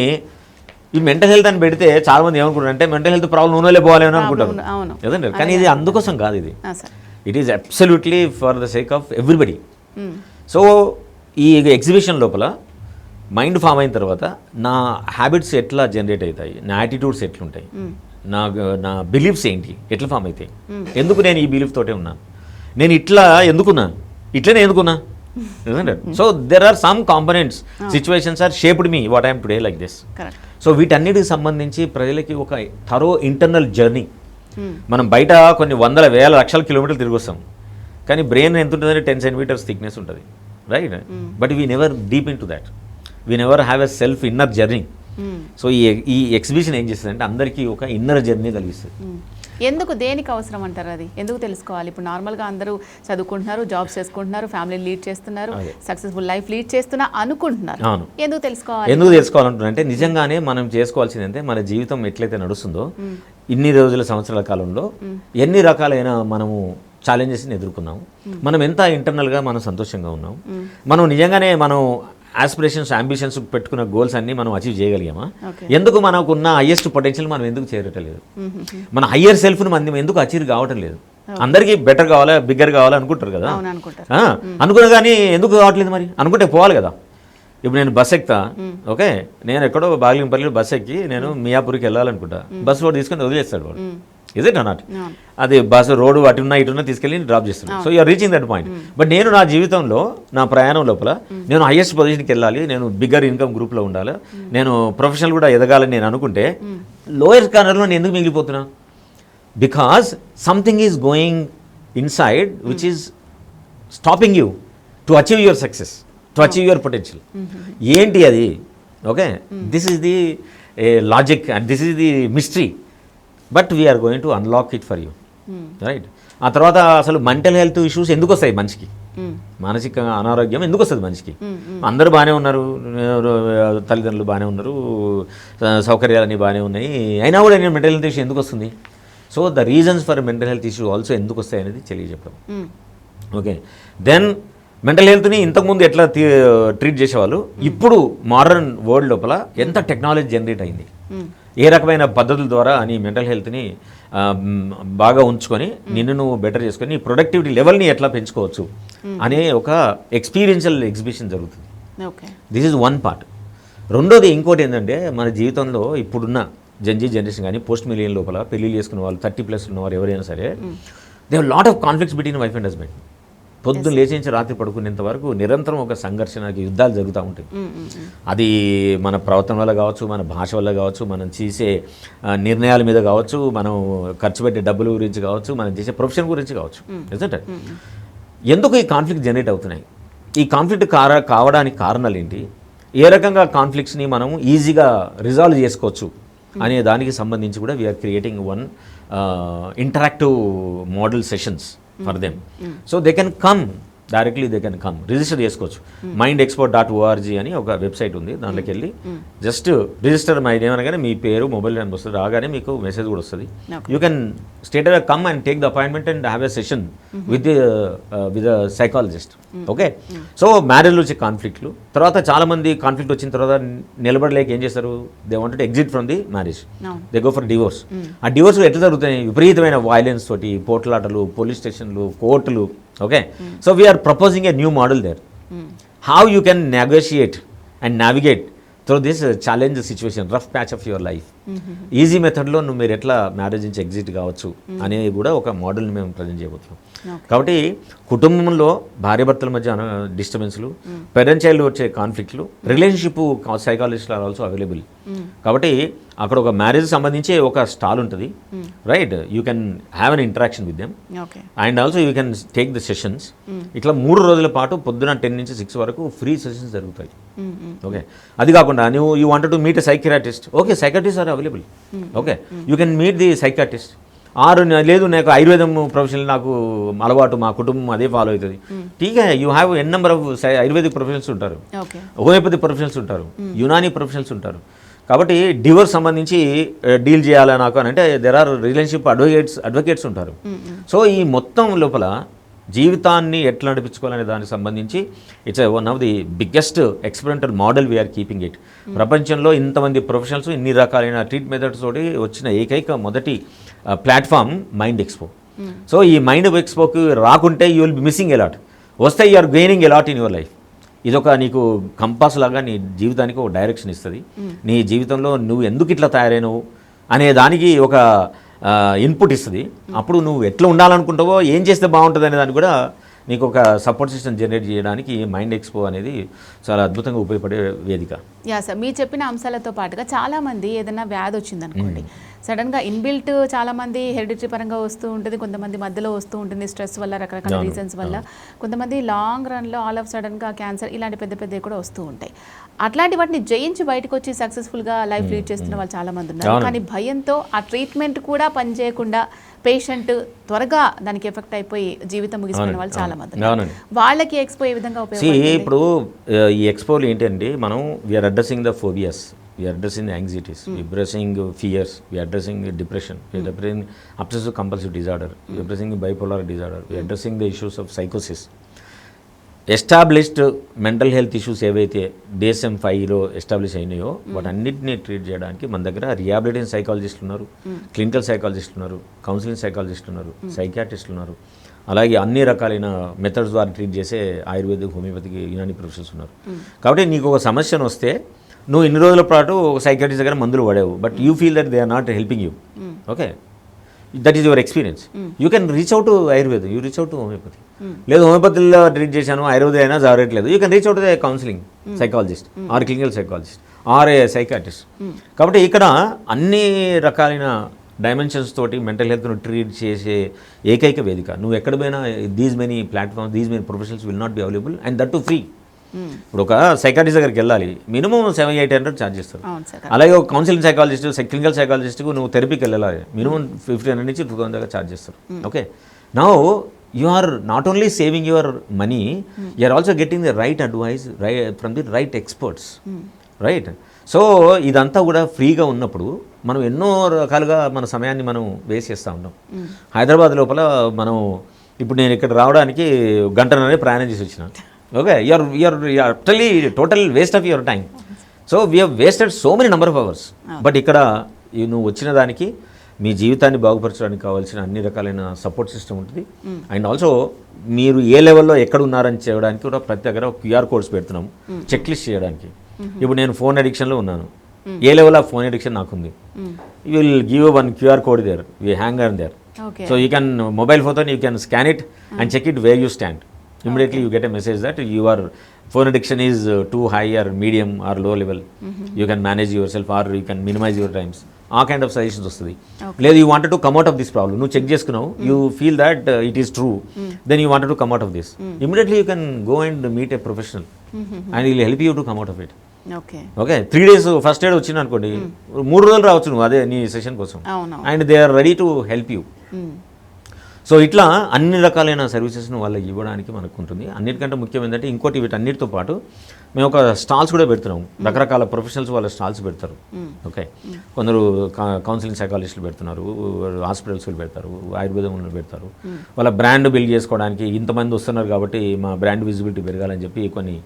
ఈ మెంటల్ హెల్త్ అని పెడితే చాలా మంది ఏమనుకుంటారు అంటే మెంటల్ హెల్త్ ప్రాబ్లం ఉన్నోళ్ళే పోవాలని అనుకుంటారు కదండి. కానీ ఇది అందుకోసం కాదు, ఇది it is absolutely for the sake of everybody. So ఈ ఎగ్జిబిషన్ లోపల మైండ్ ఫామ్ అయిన తర్వాత నా హ్యాబిట్స్ ఎట్లా జనరేట్ అవుతాయి, నా యాటిట్యూడ్స్ ఎట్లుంటాయి, నా బిలీఫ్స్ ఏంటి ఎట్లా ఫామ్ అవుతాయి, ఎందుకు నేను ఈ బిలీఫ్ తోటే ఉన్నాను, నేను ఇట్లా ఎందుకున్నాను, ఇట్లనే ఎందుకున్నా. So there are some components, situations are shaped me what I'm today like this. So వీటన్నిటికి సంబంధించి ప్రజలకి ఒక థరో ఇంటర్నల్ జర్నీ. మనం బయట కొన్ని వందల వేల లక్షల కిలోమీటర్లు తిరిగి వస్తాం, కానీ బ్రెయిన్ ఎంత ఉంటుందంటే 10 centimeters థిక్నెస్ ఉంటుంది, right? But we never deep in to that, we never have a self inner journey. So ఈ ఎగ్జిబిషన్ ఏం చేస్తుంది అంటే అందరికీ ఒక ఇన్నర్ జర్నీ కలిగిస్తుంది. ఎందుకు, దేనికి అవసరం అంటారు అది? ఎందుకు తెలుసుకోవాలి? ఇప్పుడు నార్మల్గా అందరూ చదువుకుంటున్నారు, జాబ్స్ చేసుకుంటున్నారు, ఫ్యామిలీ లీడ్ చేస్తున్నారు, సక్సెస్ఫుల్ లైఫ్ లీడ్ చేస్తున్నా అనుకుంటున్నారు. ఎందుకు తెలుసుకోవాలి? ఎందుకు తెలుసుకోవాలంటున్నారంటే నిజంగానే మనం చేసుకోవాల్సింది అంటే మన జీవితం ఎట్లయితే నడుస్తుందో ఇన్ని రోజుల సంవత్సరాల కాలంలో ఎన్ని రకాలైన మనము ఛాలెంజెస్ని ఎదుర్కొన్నాము, మనం ఎంత ఇంటర్నల్గా మనం సంతోషంగా ఉన్నాము, మనం నిజంగానే మనం ఆస్పిరేషన్స్ అంబిషన్స్ పెట్టుకున్న గోల్స్ అన్ని మనం అచీవ్ చేయగలిగామా, ఎందుకు మనకున్న హైయెస్ట్ పొటెన్షియల్ మనం ఎందుకు చేరటలేదు, మన హయ్యర్ సెల్ఫ్ని మనం ఎందుకు అచీవ్ కావటం లేదు. అందరికీ బెటర్ కావాలా, బిగ్గర్ కావాలా అనుకుంటారు కదా, అనుకున్నా కానీ ఎందుకు కావట్లేదు? మరి అనుకుంటే పోవాలి కదా. ఇప్పుడు నేను బస్ ఎక్కుతా, ఓకే, నేను ఎక్కడో బాలింపల్లి బస్ ఎక్కి నేను మియాపూర్కి వెళ్ళాలనుకుంటా, బస్ వాడు తీసుకొని వదిలేస్తాడు వాడు, ఇజ్ ఇట్ నాట్? అది బస్సు రోడ్డు అటున్నా ఇటున్నా తీసుకెళ్ళి డ్రాప్ చేస్తున్నాను. So you're reaching that point. But నేను నా జీవితంలో నా ప్రయాణం లోపల నేను హైయెస్ట్ పొజిషన్కి వెళ్ళాలి, నేను బిగ్గర్ ఇన్కమ్ గ్రూప్లో ఉండాలి, నేను ప్రొఫెషనల్ కూడా ఎదగాలని నేను అనుకుంటే లోయర్ కార్నర్లో నేను ఎందుకు మిగిలిపోతున్నా? Because something is going inside which is stopping you to achieve your success, to achieve your potential. ఏంటి అది? Okay, this is the logic and this is the mystery, but we're going to unlock it for you, right? ఆ తర్వాత అసలు mental health issues ఎందుకు వస్తాయి మనిషికి, మానసిక అనారోగ్యం ఎందుకు వస్తుంది మనిషికి? అందరూ బాగానే ఉన్నారు, తల్లిదండ్రులు బాగానే ఉన్నారు, సౌకర్యాలన్నీ బాగానే ఉన్నాయి, అయినా కూడా నేను మెంటల్ హెల్త్ ఇష్యూ ఎందుకు వస్తుంది? So the reasons for mental health issue also ఎందుకు వస్తాయి అనేది తెలియజెప్పడం. ఓకే, దెన్ మెంటల్ హెల్త్ని ఇంతకుముందు ఎట్లా ట్రీట్ చేసేవాళ్ళు, ఇప్పుడు మోడర్న్ వరల్డ్ లోపల ఎంత టెక్నాలజీ జనరేట్ అయింది, ఏ రకమైన పద్ధతుల ద్వారా నీ మెంటల్ హెల్త్ని బాగా ఉంచుకొని నిన్ను నువ్వు బెటర్ చేసుకొని నీ ప్రొడక్టివిటీ లెవెల్ని ఎట్లా పెంచుకోవచ్చు అనే ఒక ఎక్స్పీరియన్షియల్ ఎగ్జిబిషన్ జరుగుతుంది. This is one part. రెండోది ఇంకోటి ఏంటంటే మన జీవితంలో ఇప్పుడున్న జనరేషన్ కానీ పోస్ట్ మిలియన్ లోపల పెళ్లి చేసుకున్న వాళ్ళు 30+ ఉన్నవారు ఎవరైనా సరే, they have lot of conflicts between wife and husband. పొద్దున్న లేచించి రాత్రి పడుకునేంత వరకు నిరంతరం ఒక సంఘర్షణకి యుద్ధాలు జరుగుతూ ఉంటాయి. అది మన ప్రవర్తన వల్ల కావచ్చు, మన భాష వల్ల కావచ్చు, మనం చేసే నిర్ణయాల మీద కావచ్చు, మనం ఖర్చు పెట్టే డబ్బుల గురించి కావచ్చు, మనం చేసే ప్రొఫెషన్ గురించి కావచ్చు. నిజంటే ఎందుకు ఈ కాన్ఫ్లిక్ట్ జనరేట్ అవుతున్నాయి? ఈ కాన్ఫ్లిక్ట్ కావడానికి కారణాలు ఏంటి? ఏ రకంగా కాన్ఫ్లిక్ట్స్ని మనం ఈజీగా రిజాల్వ్ చేసుకోవచ్చు అనే దానికి సంబంధించి కూడా we're creating one interactive model sessions for them. So they can come directly, they can come register చేసుకోవచ్చు. mindexport.org అని ఒక వెబ్సైట్ ఉంది, దాంట్లోకి వెళ్ళి జస్ట్ రిజిస్టర్ మైండ్ ఏమనగానే మీ పేరు, మొబైల్ నెంబర్ వస్తుంది, రాగానే మీకు మెసేజ్ కూడా వస్తుంది. You can state come and take the appointment and have a session with psychologist. Okay, so మ్యారేజ్లో వచ్చే కాన్ఫ్లిక్ట్లు తర్వాత చాలామంది కాన్ఫ్లిక్ట్ వచ్చిన తర్వాత నిలబడలేక ఏం చేస్తారు, they wanted to exit from the marriage, they go for divorce. ఆ డివోర్స్ ఎట్లా జరుగుతాయి? విపరీతమైన వైలెన్స్ తోటి, పోట్లాటలు, పోలీస్ స్టేషన్లు, కోర్టులు. Okay, so we are proposing a new model there. How you can negotiate and navigate through this challenge situation, rough patch of your life. Easy మెథడ్లో మీరు ఎట్లా మ్యారేజ్ నుంచి ఎగ్జిట్ కావచ్చు అనేది కూడా ఒక మోడల్ని మేము ప్రజెంట్ చేయబోతున్నాం. కాబట్టి కుటుంబంలో భార్యాభర్తల మధ్య డిస్టర్బెన్స్లు, పేరెంట్ చైల్డ్ వచ్చే కాన్ఫ్లిక్ట్లు, రిలేషన్షిప్ సైకాలజిస్టులు ఆర్ ఆల్సో అవైలబుల్. కాబట్టి అక్కడ ఒక మ్యారేజ్ సంబంధించి ఒక స్టాల్ ఉంటుంది, right? You can have an interaction with them and also you can take the sessions. ఇట్లా 3 రోజుల పాటు పొద్దున 10 నుంచి 6 వరకు ఫ్రీ సెషన్స్ జరుగుతాయి. ఓకే, అది కాకుండా నువ్వు you wanted to meet a psychiatrist, okay, psychiatrist are available. Okay, you can meet the psychiatrist. లేదు నాకు ఆయుర్వేదం ప్రొఫెషనల్ నాకు అలవాటు, మా కుటుంబం అదే ఫాలో అవుతుంది, ఠీకే, you have an number of Ayurvedic professionals ఉంటారు, హోమియోపతి ప్రొఫెషనల్స్ ఉంటారు, యునానీ ప్రొఫెషనల్స్ ఉంటారు. కాబట్టి డివోర్స్ సంబంధించి డీల్ చేయాలా నాకు అని అంటే దెర్ ఆర్ రిలేషన్షిప్ అడ్వకేట్స్ ఉంటారు. సో ఈ మొత్తం లోపల జీవితాన్ని ఎట్లా నడిపించుకోవాలనే దానికి సంబంధించి it's one of the biggest experimental model we're keeping it. ప్రపంచంలో ఇంతమంది ప్రొఫెషనల్స్, ఇన్ని రకాలైన ట్రీట్ మెథడ్స్ తోటి వచ్చిన ఏకైక మొదటి ప్లాట్ఫామ్ మైండ్ ఎక్స్పో. సో ఈ మైండ్ ఎక్స్పోకి రాకుంటే you will be missing a lot. వస్తే you're gaining a lot in your life. ఇదొక నీకు కంపాస్ లాగా నీ జీవితానికి ఒక డైరెక్షన్ ఇస్తుంది. నీ జీవితంలో నువ్వు ఎందుకు ఇట్లా తయారైనవు అనే దానికి ఒక ఇన్పుట్ ఇస్తుంది. అప్పుడు నువ్వు ఎట్లా ఉండాలనుకుంటావో, ఏం చేస్తే బాగుంటుంది అనే దానికి కూడా నీకు ఒక సపోర్ట్ సిస్టమ్ జనరేట్ చేయడానికి మైండ్ ఎక్స్పో అనేది చాలా అద్భుతంగా ఉపయోగపడే వేదిక. యా సార్, మీరు చెప్పిన అంశాలతో పాటుగా చాలామంది ఏదైనా వ్యాధి వచ్చిందనుకోండి, సడన్గా ఇన్బిల్ట్ చాలామంది హెరిడిటరీ పరంగా వస్తూ ఉంటుంది, కొంతమంది మధ్యలో వస్తూ ఉంటుంది స్ట్రెస్ వల్ల, రకరకాల రీజన్స్ వల్ల, కొంతమంది లాంగ్ రన్లో ఆల్ ఆఫ్ సడన్గా క్యాన్సర్ ఇలాంటి పెద్ద పెద్దవి కూడా వస్తూ ఉంటాయి. అట్లాంటి వాటిని జయించి బయటకు వచ్చి సక్సెస్ఫుల్గా లైఫ్ లీడ్ చేస్తున్న వాళ్ళు చాలామంది ఉన్నారు. కానీ భయంతో ఆ ట్రీట్మెంట్ కూడా పనిచేయకుండా పేషెంట్ త్వరగా దానికి ఎఫెక్ట్ అయిపోయి జీవితం ముగిసిపోయిన వాళ్ళు చాలా మంది. వాళ్ళకి ఎక్స్పో ఏ విధంగా ఉపయోగపడుతుంది? ఇప్పుడు ఈ ఎక్స్పోలు ఏంటంటే మనం we're addressing the phobias, we're addressing the anxieties, addressing fears, we're addressing depression, we're addressing obsessive compulsive disorder, we're addressing bipolar disorder, we're addressing the issues of సైకోసిస్. ఎస్టాబ్లిష్డ్ మెంటల్ హెల్త్ ఇష్యూస్ ఏవైతే DSM-5లో establish అయినాయో వాటన్నిటిని treat చేయడానికి మన దగ్గర rehabilitation సైకాలజిస్టులు ఉన్నారు, clinical సైకాలజిస్టులు ఉన్నారు, counselling సైకాలజిస్టులు ఉన్నారు, సైకియాట్రిస్టులు ఉన్నారు. అలాగే అన్ని రకాలైన మెథడ్స్ ద్వారా ట్రీట్ చేసే ఆయుర్వేదిక్, హోమియోపతికి, యునాని ప్రొఫెషనల్స్ ఉన్నారు. కాబట్టి నీకు ఒక సమస్యను వస్తే నువ్వు ఇన్ని రోజుల పాటు ఒక సైకియాట్రిస్ట్ దగ్గర మందులు పడేవు, but you feel that they are not helping you. Okay, that is your experience. You can reach out to ఆయుర్వేదం, you reach out to homeopathy. లేదు హోమియోపతిలో ట్రీట్ చేశాను, ఆయుర్వేదం అయినా జరగట్లేదు, you can reach out to counselling psychologist or clinical psychologist or a psychiatrist. కాబట్టి ఇక్కడ అన్ని రకాలైన డైమెన్షన్స్ తోటి మెంటల్ హెల్త్ను ట్రీట్ చేసే ఏకైక వేదిక. నువ్వు ఎక్కడ పోయినా these many platforms, these many professionals will not be available and that to free. ఇప్పుడు ఒక సైకాట్రిస్ట్ దగ్గరికి వెళ్ళాలి, మినిమం 700-800 ఛార్జ్ చేస్తారు. అలాగే ఒక కౌన్సిలింగ్ సైకాలజిస్ట్, క్లినికల్ సైకాలజిస్ట్కు నువ్వు థెరపీకి వెళ్ళాలి, మినిమం 1500 నుంచి 2000 దాకా ఛార్జ్ చేస్తారు. Okay, now you are not only saving your money, you are also getting the right advice from the right experts, right? So ఇదంతా కూడా ఫ్రీగా ఉన్నప్పుడు మనం ఎన్నో రకాలుగా మన సమయాన్ని మనం వేస్ట్ చేస్తూ ఉంటాం. హైదరాబాద్ లోపల మనం ఇప్పుడు నేను ఇక్కడ రావడానికి గంటన్నరే ప్రయాణం చేసి వచ్చిన. Okay, you're total waste of your time. So we have wasted so many number of hours. But ఇక్కడ నువ్వు వచ్చిన దానికి మీ జీవితాన్ని బాగుపరచడానికి కావాల్సిన అన్ని రకాలైన సపోర్ట్ సిస్టమ్ ఉంటుంది. అండ్ ఆల్సో మీరు ఏ లెవెల్లో ఎక్కడ ఉన్నారని చేయడానికి కూడా ప్రతి దగ్గర క్యూఆర్ కోడ్స్ పెడుతున్నాము చెక్ లిస్ట్ చేయడానికి. ఇప్పుడు నేను ఫోన్ అడిక్షన్లో ఉన్నాను, ఏ లెవెల్ ఆఫ్ ఫోన్ అడిక్షన్ నాకుంది, you will give one QR code there, we hang on there. So you can mobile phone you can scan it and check it where you stand. Immediately you get a message that your phone addiction is too high or medium or low level. You can manage yourself or you can minimize your times. ఆ kind of suggestions వస్తుంది. లేదు you wanted to come out of this problem, నువ్వు check చేసుకున్నావు, you feel that it is true, then you wanted to come out of this, immediately you can go and meet a professional and will help you to come out of it. Okay, 3 days first aid వచ్చింది అనుకోండి, 3 రోజులు రావచ్చు నువ్వు అదే నీ session కోసం, and they are ready to help you. So ఇట్లా అన్ని రకాలైన సర్వీసెస్ను వాళ్ళకి ఇవ్వడానికి మనకు ఉంటుంది. అన్నిటికంటే ముఖ్యం ఏంటంటే ఇంకోటి వీటన్నిటితో పాటు మేము ఒక స్టాల్స్ కూడా పెడుతున్నాము. రకరకాల ప్రొఫెషనల్స్ వాళ్ళ స్టాల్స్ పెడతారు. ఓకే, కొందరు కౌన్సిలింగ్ సైకాలజిస్టులు పెడుతున్నారు, హాస్పిటల్స్లో పెడతారు, ఆయుర్వేదంలో పెడతారు. వాళ్ళ బ్రాండ్ బిల్డ్ చేసుకోవడానికి ఇంతమంది వస్తున్నారు కాబట్టి మా బ్రాండ్ విజిబిలిటీ పెరగాలని చెప్పి కొన్ని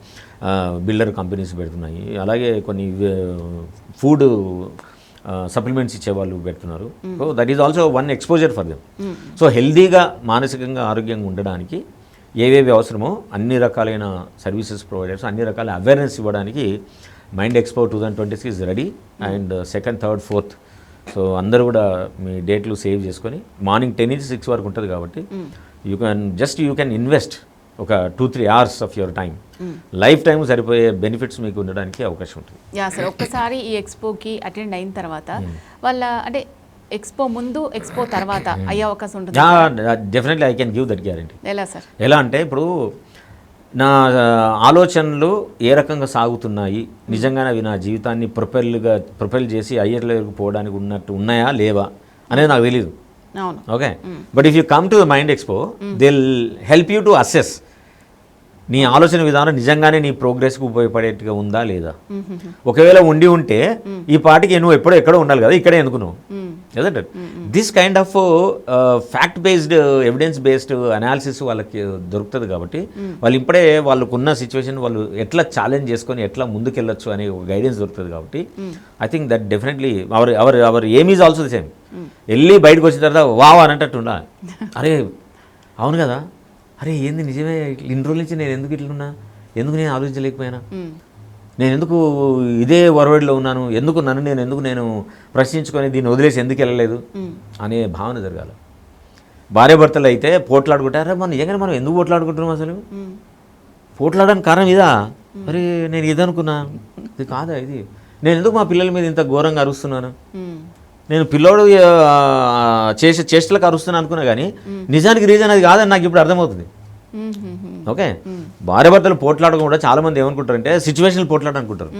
బిల్డర్ కంపెనీస్ పెడుతున్నాయి. అలాగే కొన్ని ఫుడ్ సప్లిమెంట్స్ ఇచ్చేవాళ్ళు పెడుతున్నారు. So that is also one exposure for them. So హెల్దీగా మానసికంగా ఆరోగ్యంగా ఉండడానికి ఏవేవి అవసరమో అన్ని రకాలైన సర్వీసెస్ ప్రొవైడర్స్, అన్ని రకాల అవేర్నెస్ ఇవ్వడానికి mind expo 2026 is ready. And 2nd, 3rd, 4th so అందరూ కూడా మీ డేట్లు సేవ్ చేసుకొని మార్నింగ్ 10 నుంచి 6 వరకు ఉంటుంది కాబట్టి యూ కెన్ ఇన్వెస్ట్ ఒక 2-3 hours of your time, life time సరిపోయే బెనిఫిట్స్ మీకు ఉండడానికి అవకాశం ఉంటుంది. యా సార్, ఒక్కసారి ఈ ఎక్స్పోకి అటెండ్ అయిన తర్వాత వాళ్ళ అంటే ఎక్స్పో ముందు ఎక్స్పో తర్వాత అయ్యే అవకాశం ఉంటుంది? Definitely I can give that guarantee. ఎలా సార్? ఎలా అంటే ఇప్పుడు నా ఆలోచనలు ఏ రకంగా సాగుతున్నాయి, నిజంగానే అవి నా జీవితాన్ని ప్రొపెల్ చేసి హయ్యర్ లెవెల్కి పోవడానికి ఉన్నట్టు ఉన్నాయా లేవా అనేది నాకు తెలీదు. Okay, but if you come to the mind expo they will help you to assess నీ ఆలోచన విధానం నిజంగానే నీ ప్రోగ్రెస్కి ఉపయోగపడేట్టుగా ఉందా లేదా. ఒకవేళ ఉంటే ఈ పాటికి నువ్వు ఎక్కడో ఉండాలి కదా, ఇక్కడే ఎందుకున్నావు కదంటే. This kind of fact based, evidence based analysis వాళ్ళకి దొరుకుతుంది కాబట్టి వాళ్ళు ఇప్పుడే వాళ్ళకున్న సిచ్యువేషన్ వాళ్ళు ఎట్లా ఛాలెంజ్ చేసుకొని ఎట్లా ముందుకెళ్ళొచ్చు అనే ఒక గైడెన్స్ దొరుకుతుంది కాబట్టి I think that definitely hour aim is also the same. వెళ్ళి బయటకు వచ్చిన తర్వాత వావ్ అనేటట్టు ఉండాలి. అరే అవును కదా, అరే ఏంది నిజమే, ఇన్ని రోజుల నుంచి నేను ఎందుకు ఇట్లున్నా, ఎందుకు నేను ఆలోచించలేకపోయినా, నేను ఎందుకు ఇదే వరవడిలో ఉన్నాను, ఎందుకు నేను ప్రశ్నించుకొని దీన్ని వదిలేసి ఎందుకు వెళ్ళలేదు అనే భావన జరగాలి. భార్యాభర్తలు అయితే పోట్లాడుకుంటారా, మనం ఎందుకు పోట్లాడుకుంటున్నాం అసలు, పోట్లాడడానికి కారణం ఇదా, అరే నేను ఇదనుకున్నా, ఇది కాదా, ఇది నేను ఎందుకు మా పిల్లల మీద ఇంత ఘోరంగా అరుస్తున్నాను, నేను పిల్లోడు చేసే చేష్టలకు అరుస్తున్నాను అనుకున్నా, కానీ నిజానికి రీజన్ అది కాదని నాకు ఇప్పుడు అర్థమవుతుంది. ఓకే, భార్యాభర్తలు పోట్లాడకుండా చాలా మంది ఏమనుకుంటారంటే సిచ్యువేషన్ పోట్లాడ అనుకుంటారు.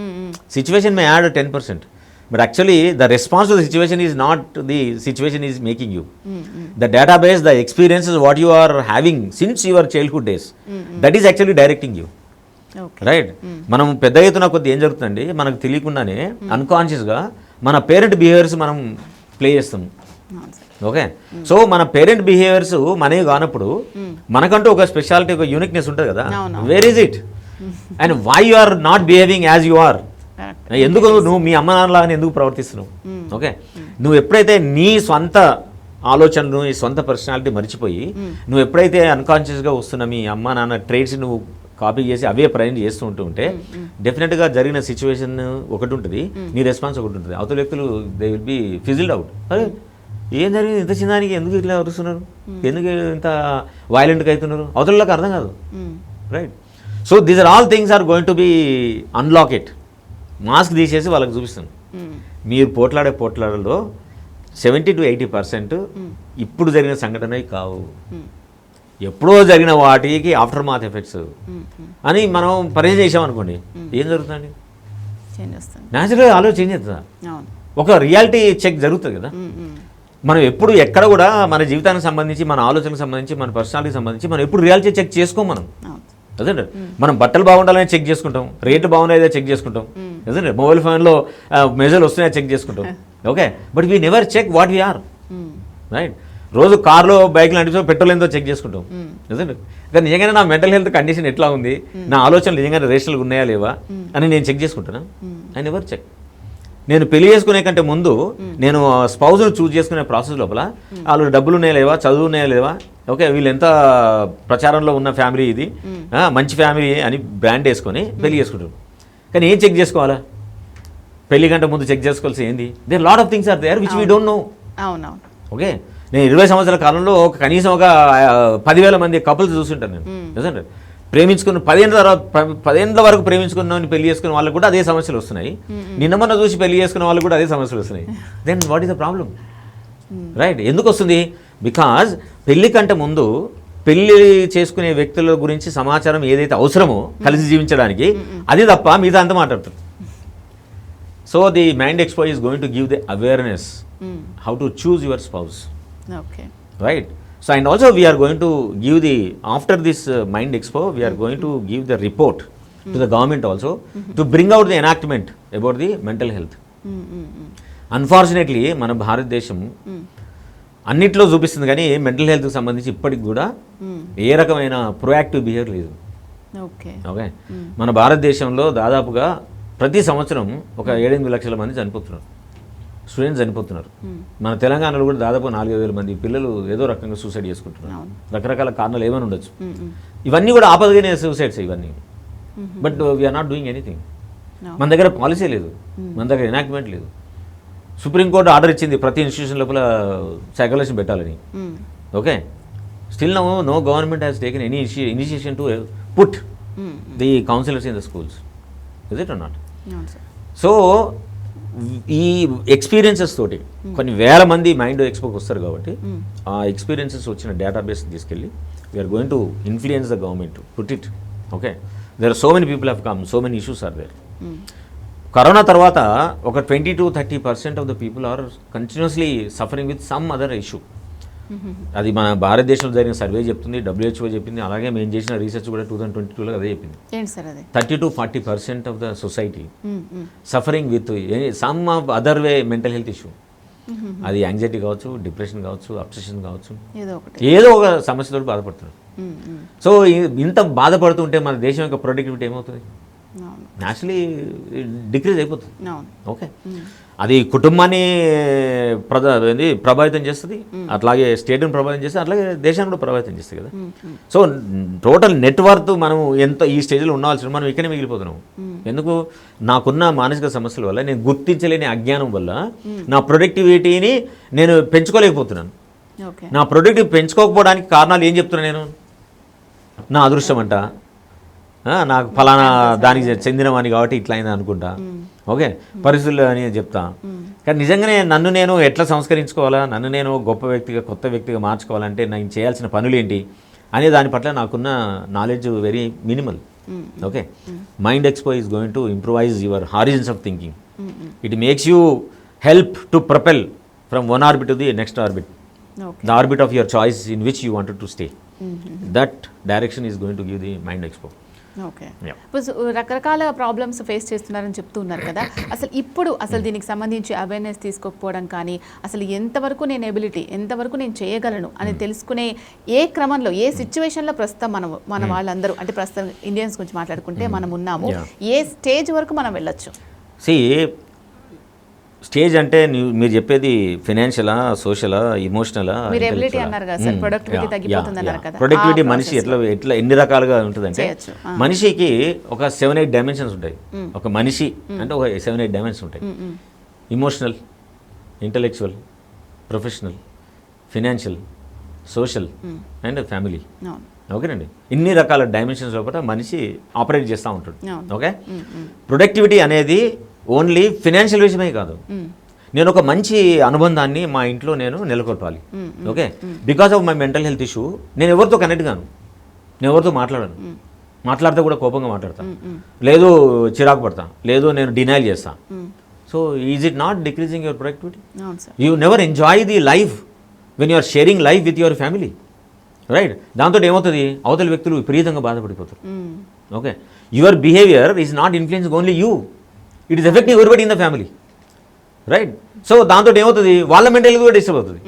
Situation may add 10%, but actually the response to the situation is not the situation is making you. The database, the experiences what you are having since your childhood days, that is actually directing you. Right, మనం పెద్ద ఎత్తున కొద్ది ఏం జరుగుతుందండి, మనకు తెలియకుండానే అన్కాన్షియస్గా మన పేరెంట్ బిహేవియర్స్ మనం ప్లే చేస్తాం. ఓకే, సో మన పేరెంట్ బిహేవియర్స్ మనవి కానప్పుడు మనకంటూ ఒక స్పెషాలిటీ, ఒక యూనిక్నెస్ ఉంటుంది కదా, where is it and why you are not behaving as you are, ఎందుకు నువ్వు మీ అమ్మ నాన్నలాగానే ఎందుకు ప్రవర్తిస్తున్నావు. ఓకే, నువ్వు ఎప్పుడైతే నీ స్వంత ఆలోచనలు, నీ సొంత పర్సనాలిటీ మర్చిపోయి నువ్వు ఎప్పుడైతే అన్కాన్షియస్గా వస్తున్న మీ అమ్మ నాన్న ట్రేడ్స్ నువ్వు కాపీ చేసి అవే ప్రయాణం చేస్తూ ఉంటే డెఫినెట్గా జరిగిన సిచ్యువేషన్ ఒకటి ఉంటుంది, నీ రెస్పాన్స్ ఒకటి ఉంటుంది. అవతల వ్యక్తులు they will B fizzled out. అరే ఏం జరిగింది, ఇంత చిన్నదానికి ఎందుకు ఇట్లా అరుస్తున్నారు, ఎందుకు ఇంత వైలెంట్గా అవుతున్నారు, అవతలకి అర్థం కాదు. Right, so these are all things are going to be unlock it. Mask తీసేసి వాళ్ళకి చూపిస్తాను. మీరు పోట్లాడలో 70 to 80% ఇప్పుడు జరిగిన సంఘటన కావు, ఎప్పుడో జరిగిన వాటికి ఆఫ్టర్ మాత్ ఎఫెక్ట్స్ అని మనం పరిచయం చేసామనుకోండి, ఏం జరుగుతుందండి, న్యాచురల్గా ఆలోచన చేంజ్ అవుతుందా, ఒక రియాలిటీ చెక్ జరుగుతుంది కదా. మనం ఎప్పుడు ఎక్కడ కూడా మన జీవితానికి సంబంధించి, మన ఆలోచనకు సంబంధించి, మన పర్సనాలిటీకి సంబంధించి మనం ఎప్పుడు రియాలిటీ చెక్ చేసుకోం. అదేంటే మనం బట్టలు బాగుండాలని చెక్ చేసుకుంటాం, రేట్లు బాగున్నాయో చెక్ చేసుకుంటాం, అదేంటే మొబైల్ ఫోన్లో మెజర్లు వస్తున్నాయో చెక్ చేసుకుంటాం. Okay, but we never check what we are. Right, రోజు కార్లో బైక్లో నడిపి పెట్రోల్ ఎంతో చెక్ చేసుకుంటాం. నిజండి, కానీ నిజంగానే నా మెంటల్ హెల్త్ కండిషన్ ఎట్లా ఉంది, నా ఆలోచనలు నిజంగానే రేషనల్గా ఉన్నాయా లేవా అని నేను చెక్ చేసుకుంటాను. I never check. నేను పెళ్లి చేసుకునే కంటే ముందు నేను స్పౌజ్ను చూజ్ చేసుకునే ప్రాసెస్ లోపల వాళ్ళు డబ్బులు ఉన్నాయా లేవా, చదువు ఉన్నాయా లేవా, ఓకే వీళ్ళు ఎంత ప్రచారంలో ఉన్న ఫ్యామిలీ, ఇది మంచి ఫ్యామిలీ అని బ్రాండ్ వేసుకొని పెళ్లి చేసుకుంటారు. కానీ ఏం చెక్ చేసుకోవాలా, పెళ్లి కంటే ముందు చెక్ చేసుకోవాల్సి ఏంది, there lot of things are there which we don't know. Okay, నేను 20 సంవత్సరాల కాలంలో కనీసం ఒక 10,000 మంది కపుల్స్ చూస్తుంటాను నేను. నిజంటే ప్రేమించుకున్న 10 ఏళ్ళ వరకు ప్రేమించుకున్న పెళ్లి చేసుకున్న వాళ్ళకి కూడా అదే సమస్యలు వస్తున్నాయి, నిన్న మొన్న చూసి పెళ్లి చేసుకున్న వాళ్ళకి కూడా అదే సమస్యలు వస్తున్నాయి. Then what is the problem. Right, ఎందుకు వస్తుంది, బికాజ్ పెళ్లి కంటే ముందు పెళ్లి చేసుకునే వ్యక్తుల గురించి సమాచారం ఏదైతే అవసరమో కలిసి జీవించడానికి అది తప్ప మిగతా అంతా మాట్లాడుతారు. So the mind expo is going to give the awareness how to choose your spouse. Right, so and also we are going to give the, after this mind expo we are going to give the report to the government also to bring out the enactment about the mental health. Unfortunately మన భారతదేశం అన్నిట్లో చూపిస్తుంది కానీ mental హెల్త్కి సంబంధించి ఇప్పటికి కూడా ఏ రకమైన ప్రొయాక్టివ్ బిహేవియర్ లేదు. ఓకే, మన భారతదేశంలో దాదాపుగా ప్రతి సంవత్సరం ఒక 7-8 లక్షల మంది చనిపోతున్నారు, స్టూడెంట్స్ చనిపోతున్నారు. మన తెలంగాణలో కూడా దాదాపు 4,000 మంది పిల్లలు ఏదో రకంగా సూసైడ్ చేసుకుంటున్నారు. రకరకాల కారణాలు ఏమైనా ఉండొచ్చు. ఇవన్నీ కూడా ఆపదగానే సూసైడ్స్ ఇవన్నీ. But we're not doing anything. మన దగ్గర పాలసీ లేదు, మన దగ్గర ఎనాక్ట్మెంట్ లేదు. సుప్రీంకోర్టు ఆర్డర్ ఇచ్చింది ప్రతి ఇన్స్టిట్యూషన్ లోపల సైకాలజిస్ట్ పెట్టాలని. Okay, still no government has taken any initiation to put the counsellors in the schools. Is it or not? So ఈ ఎక్స్పీరియన్సెస్ తోటి కొన్ని వేల మంది మైండ్ ఎక్స్పోకి వస్తారు కాబట్టి ఆ ఎక్స్పీరియన్సెస్ వచ్చిన డేటాబేస్ తీసుకెళ్ళి we're going to influence the government to put it. Okay, there are so many people have come, so many issues are there. Corona తర్వాత ఒక 20 to 30% of the people are continuously suffering with some other issue. అది మన భారతదేశంలో జరిగిన survey చెప్తుంది, WHO చెప్పింది, అలాగే మేము చేసిన రీసెర్చ్ కూడా 2022లో అదే చెప్పింది. 30 to 40% of the society suffering with some of other way mental health issue. అది యాంగ్జైటీ కావచ్చు, డిప్రెషన్ కావచ్చు, అబ్సెషన్ కావచ్చు, ఏదో ఒక సమస్యతో బాధపడుతున్నారు. సో ఇంత బాధపడుతుంటే మన దేశం యొక్క ప్రొడక్టివిటీ ఏమవుతుంది? అవును న్యాచురలీ డిక్రీజ్ అయిపోతుంది. అవును ఓకే, అది కుటుంబాన్ని ప్రభావితం చేస్తుంది, అట్లాగే స్టేట్ని ప్రభావితం చేస్తుంది, అట్లాగే దేశాన్ని కూడా ప్రభావితం చేస్తుంది కదా. సో టోటల్ నెట్వర్క్ మనం ఎంత ఈ స్టేజ్లో ఉండాల్సిన మనం ఇక్కడే మిగిలిపోతున్నాం. ఎందుకు? నాకున్న మానసిక సమస్యల వల్ల, నేను గుర్తించలేని అజ్ఞానం వల్ల నా ప్రొడక్టివిటీని నేను పెంచుకోలేకపోతున్నాను. ఓకే నా ప్రొడక్టివ్ పెంచుకోకపోవడానికి కారణాలు ఏం చెప్తున్నా నేను? నా అదృష్టం అంట, నాకు ఫలానా దానికి చెందినవాని కాబట్టి ఇట్లా అయింది అనుకుంటా, ఓకే పరిస్థితులు అని చెప్తా. కానీ నిజంగానే నన్ను నేను ఎట్లా సంస్కరించుకోవాలా, నన్ను నేను గొప్ప వ్యక్తిగా కొత్త వ్యక్తిగా మార్చుకోవాలంటే నేను చేయాల్సిన పనులు ఏంటి అనే దాని పట్ల నాకున్న knowledge very minimal. Okay, mind expo is going to improvise your horizons of thinking. It makes you help to propel from one orbit to the next orbit, the orbit of your choice in which you wanted to stay. That direction is going to give the Mind Expo. Okay, రకరకాల problems face చేస్తున్నారని చెప్తూ ఉన్నారు కదా. అసలు దీనికి సంబంధించి awareness తీసుకోకపోవడం కానీ, అసలు ఎంతవరకు నేను ఎబిలిటీ, ఎంతవరకు నేను చేయగలను అని తెలుసుకునే ఏ క్రమంలో, ఏ సిచ్యువేషన్లో ప్రస్తుతం మన వాళ్ళందరూ, అంటే ప్రస్తుతం ఇండియన్స్ గురించి మాట్లాడుకుంటే మనం ఉన్నాము, ఏ స్టేజ్ వరకు మనం వెళ్ళొచ్చు? స్టేజ్ అంటే మీరు చెప్పేది ఫైనాన్షియలా, సోషలా, ఇమోషనలా? ప్రొడక్టివిటీ మనిషి ఎట్లా ఎన్ని రకాలుగా ఉంటుందంటే, మనిషికి ఒక 7-8 డైమెన్షన్స్ ఉంటాయి. ఒక మనిషి అంటే ఒక 7-8 డైమెన్షన్స్ ఉంటాయి. Emotional, intellectual, professional, financial, social and family. ఓకేనండి, ఇన్ని రకాల డైమెన్షన్స్ లోపల మనిషి ఆపరేట్ చేస్తూ ఉంటాడు. ఓకే, ప్రొడక్టివిటీ అనేది ఓన్లీ ఫినాన్షియల్ విషయమే కాదు. నేను ఒక మంచి అనుబంధాన్ని మా ఇంట్లో నేను నెలకొల్పాలి. Okay, because of my mental health issue నేను ఎవరితో కనెక్ట్ గాను, నేను ఎవరితో మాట్లాడను, మాట్లాడితే కూడా కోపంగా మాట్లాడతా, లేదు చిరాకు పడతా, లేదు నేను డినైల్ చేస్తా. So is it not decreasing your productivity? You never enjoy the life when you are sharing life with your family, right? దాంతో ఏమవుతుంది, అవతల వ్యక్తులు విపరీతంగా బాధపడిపోతారు. Okay, your behaviour is not influencing only you, it is affecting everybody in the family, right? So దాంతో ఏమవుతుంది, వాళ్ళ mental కూడా డిస్టర్బ్ అవుతుంది.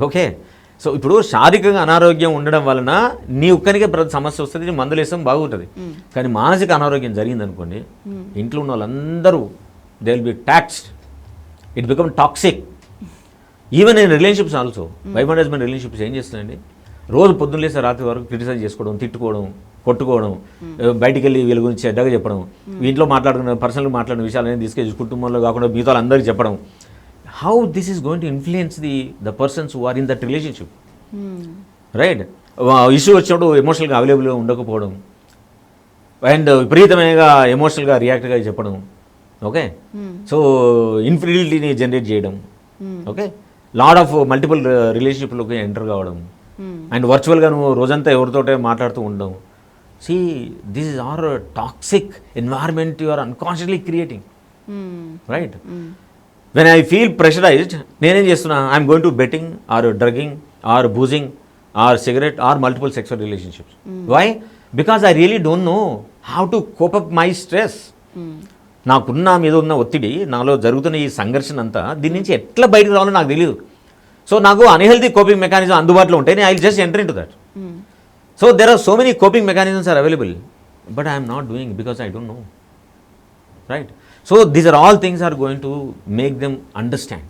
ఓకే, సో ఇప్పుడు శారీరకంగా అనారోగ్యం ఉండడం వలన నీ ఒక్కనికే సమస్య వస్తుంది, మందులు వేస్తాం బాగుంటుంది. కానీ మానసిక అనారోగ్యం జరిగిందనుకోండి, ఇంట్లో ఉన్న వాళ్ళందరూ they will be taxed, it become toxic. Even in relationships also, wife and husband relationships ఏం చేస్తున్నాయండి, రోజు పొద్దున్న లేస్తే రాత్రి వరకు క్రిటిసైజ్ చేసుకోవడం, తిట్టుకోవడం, కొట్టుకోవడం, బయటికి వెళ్ళి వీళ్ళ గురించి చెడ్డగా చెప్పడం, ఇంట్లో మాట్లాడుకున్న పర్సనల్గా మాట్లాడిన విషయాలన్నీ తీసుకెళ్ళి కుటుంబంలో కాకుండా మిగతా అందరికీ చెప్పడం. How this is going to influence the persons who are in that relationship, right? Issue వచ్చినప్పుడు ఎమోషనల్గా అవైలబుల్గా ఉండకపోవడం అండ్ విపరీతమైనగా ఎమోషనల్గా రియాక్ట్గా చెప్పడం. ఓకే, సో ఇన్ఫిడిలిటీని జనరేట్ చేయడం. ఓకే, లాట్ ఆఫ్ మల్టిపుల్ రిలేషన్షిప్లోకి ఎంటర్ కావడం అండ్ వర్చువల్గా నువ్వు రోజంతా ఎవరితోటే మాట్లాడుతూ ఉండడం. See, this is our toxic environment you are unconsciously creating, right? When I feel pressurized, నేనేం చేస్తున్నా, I'm going to betting or drugging or boozing or cigarette or multiple sexual relationships. Why? Because I really don't know how to cope up my stress. నాకున్న మీద ఉన్న ఒత్తిడి, నాలో జరుగుతున్న ఈ సంఘర్షణ అంతా, దీని నుంచి ఎట్లా బయటకు రావాలో నాకు తెలియదు. సో నాకు అన్హెల్తీ కోపింగ్ మెకానిజం అందుబాటులో ఉంటే I will just enter in to that. So there are so many coping mechanisms are available, but I am not doing because I don't know, right? So these are all things are going to make them understand.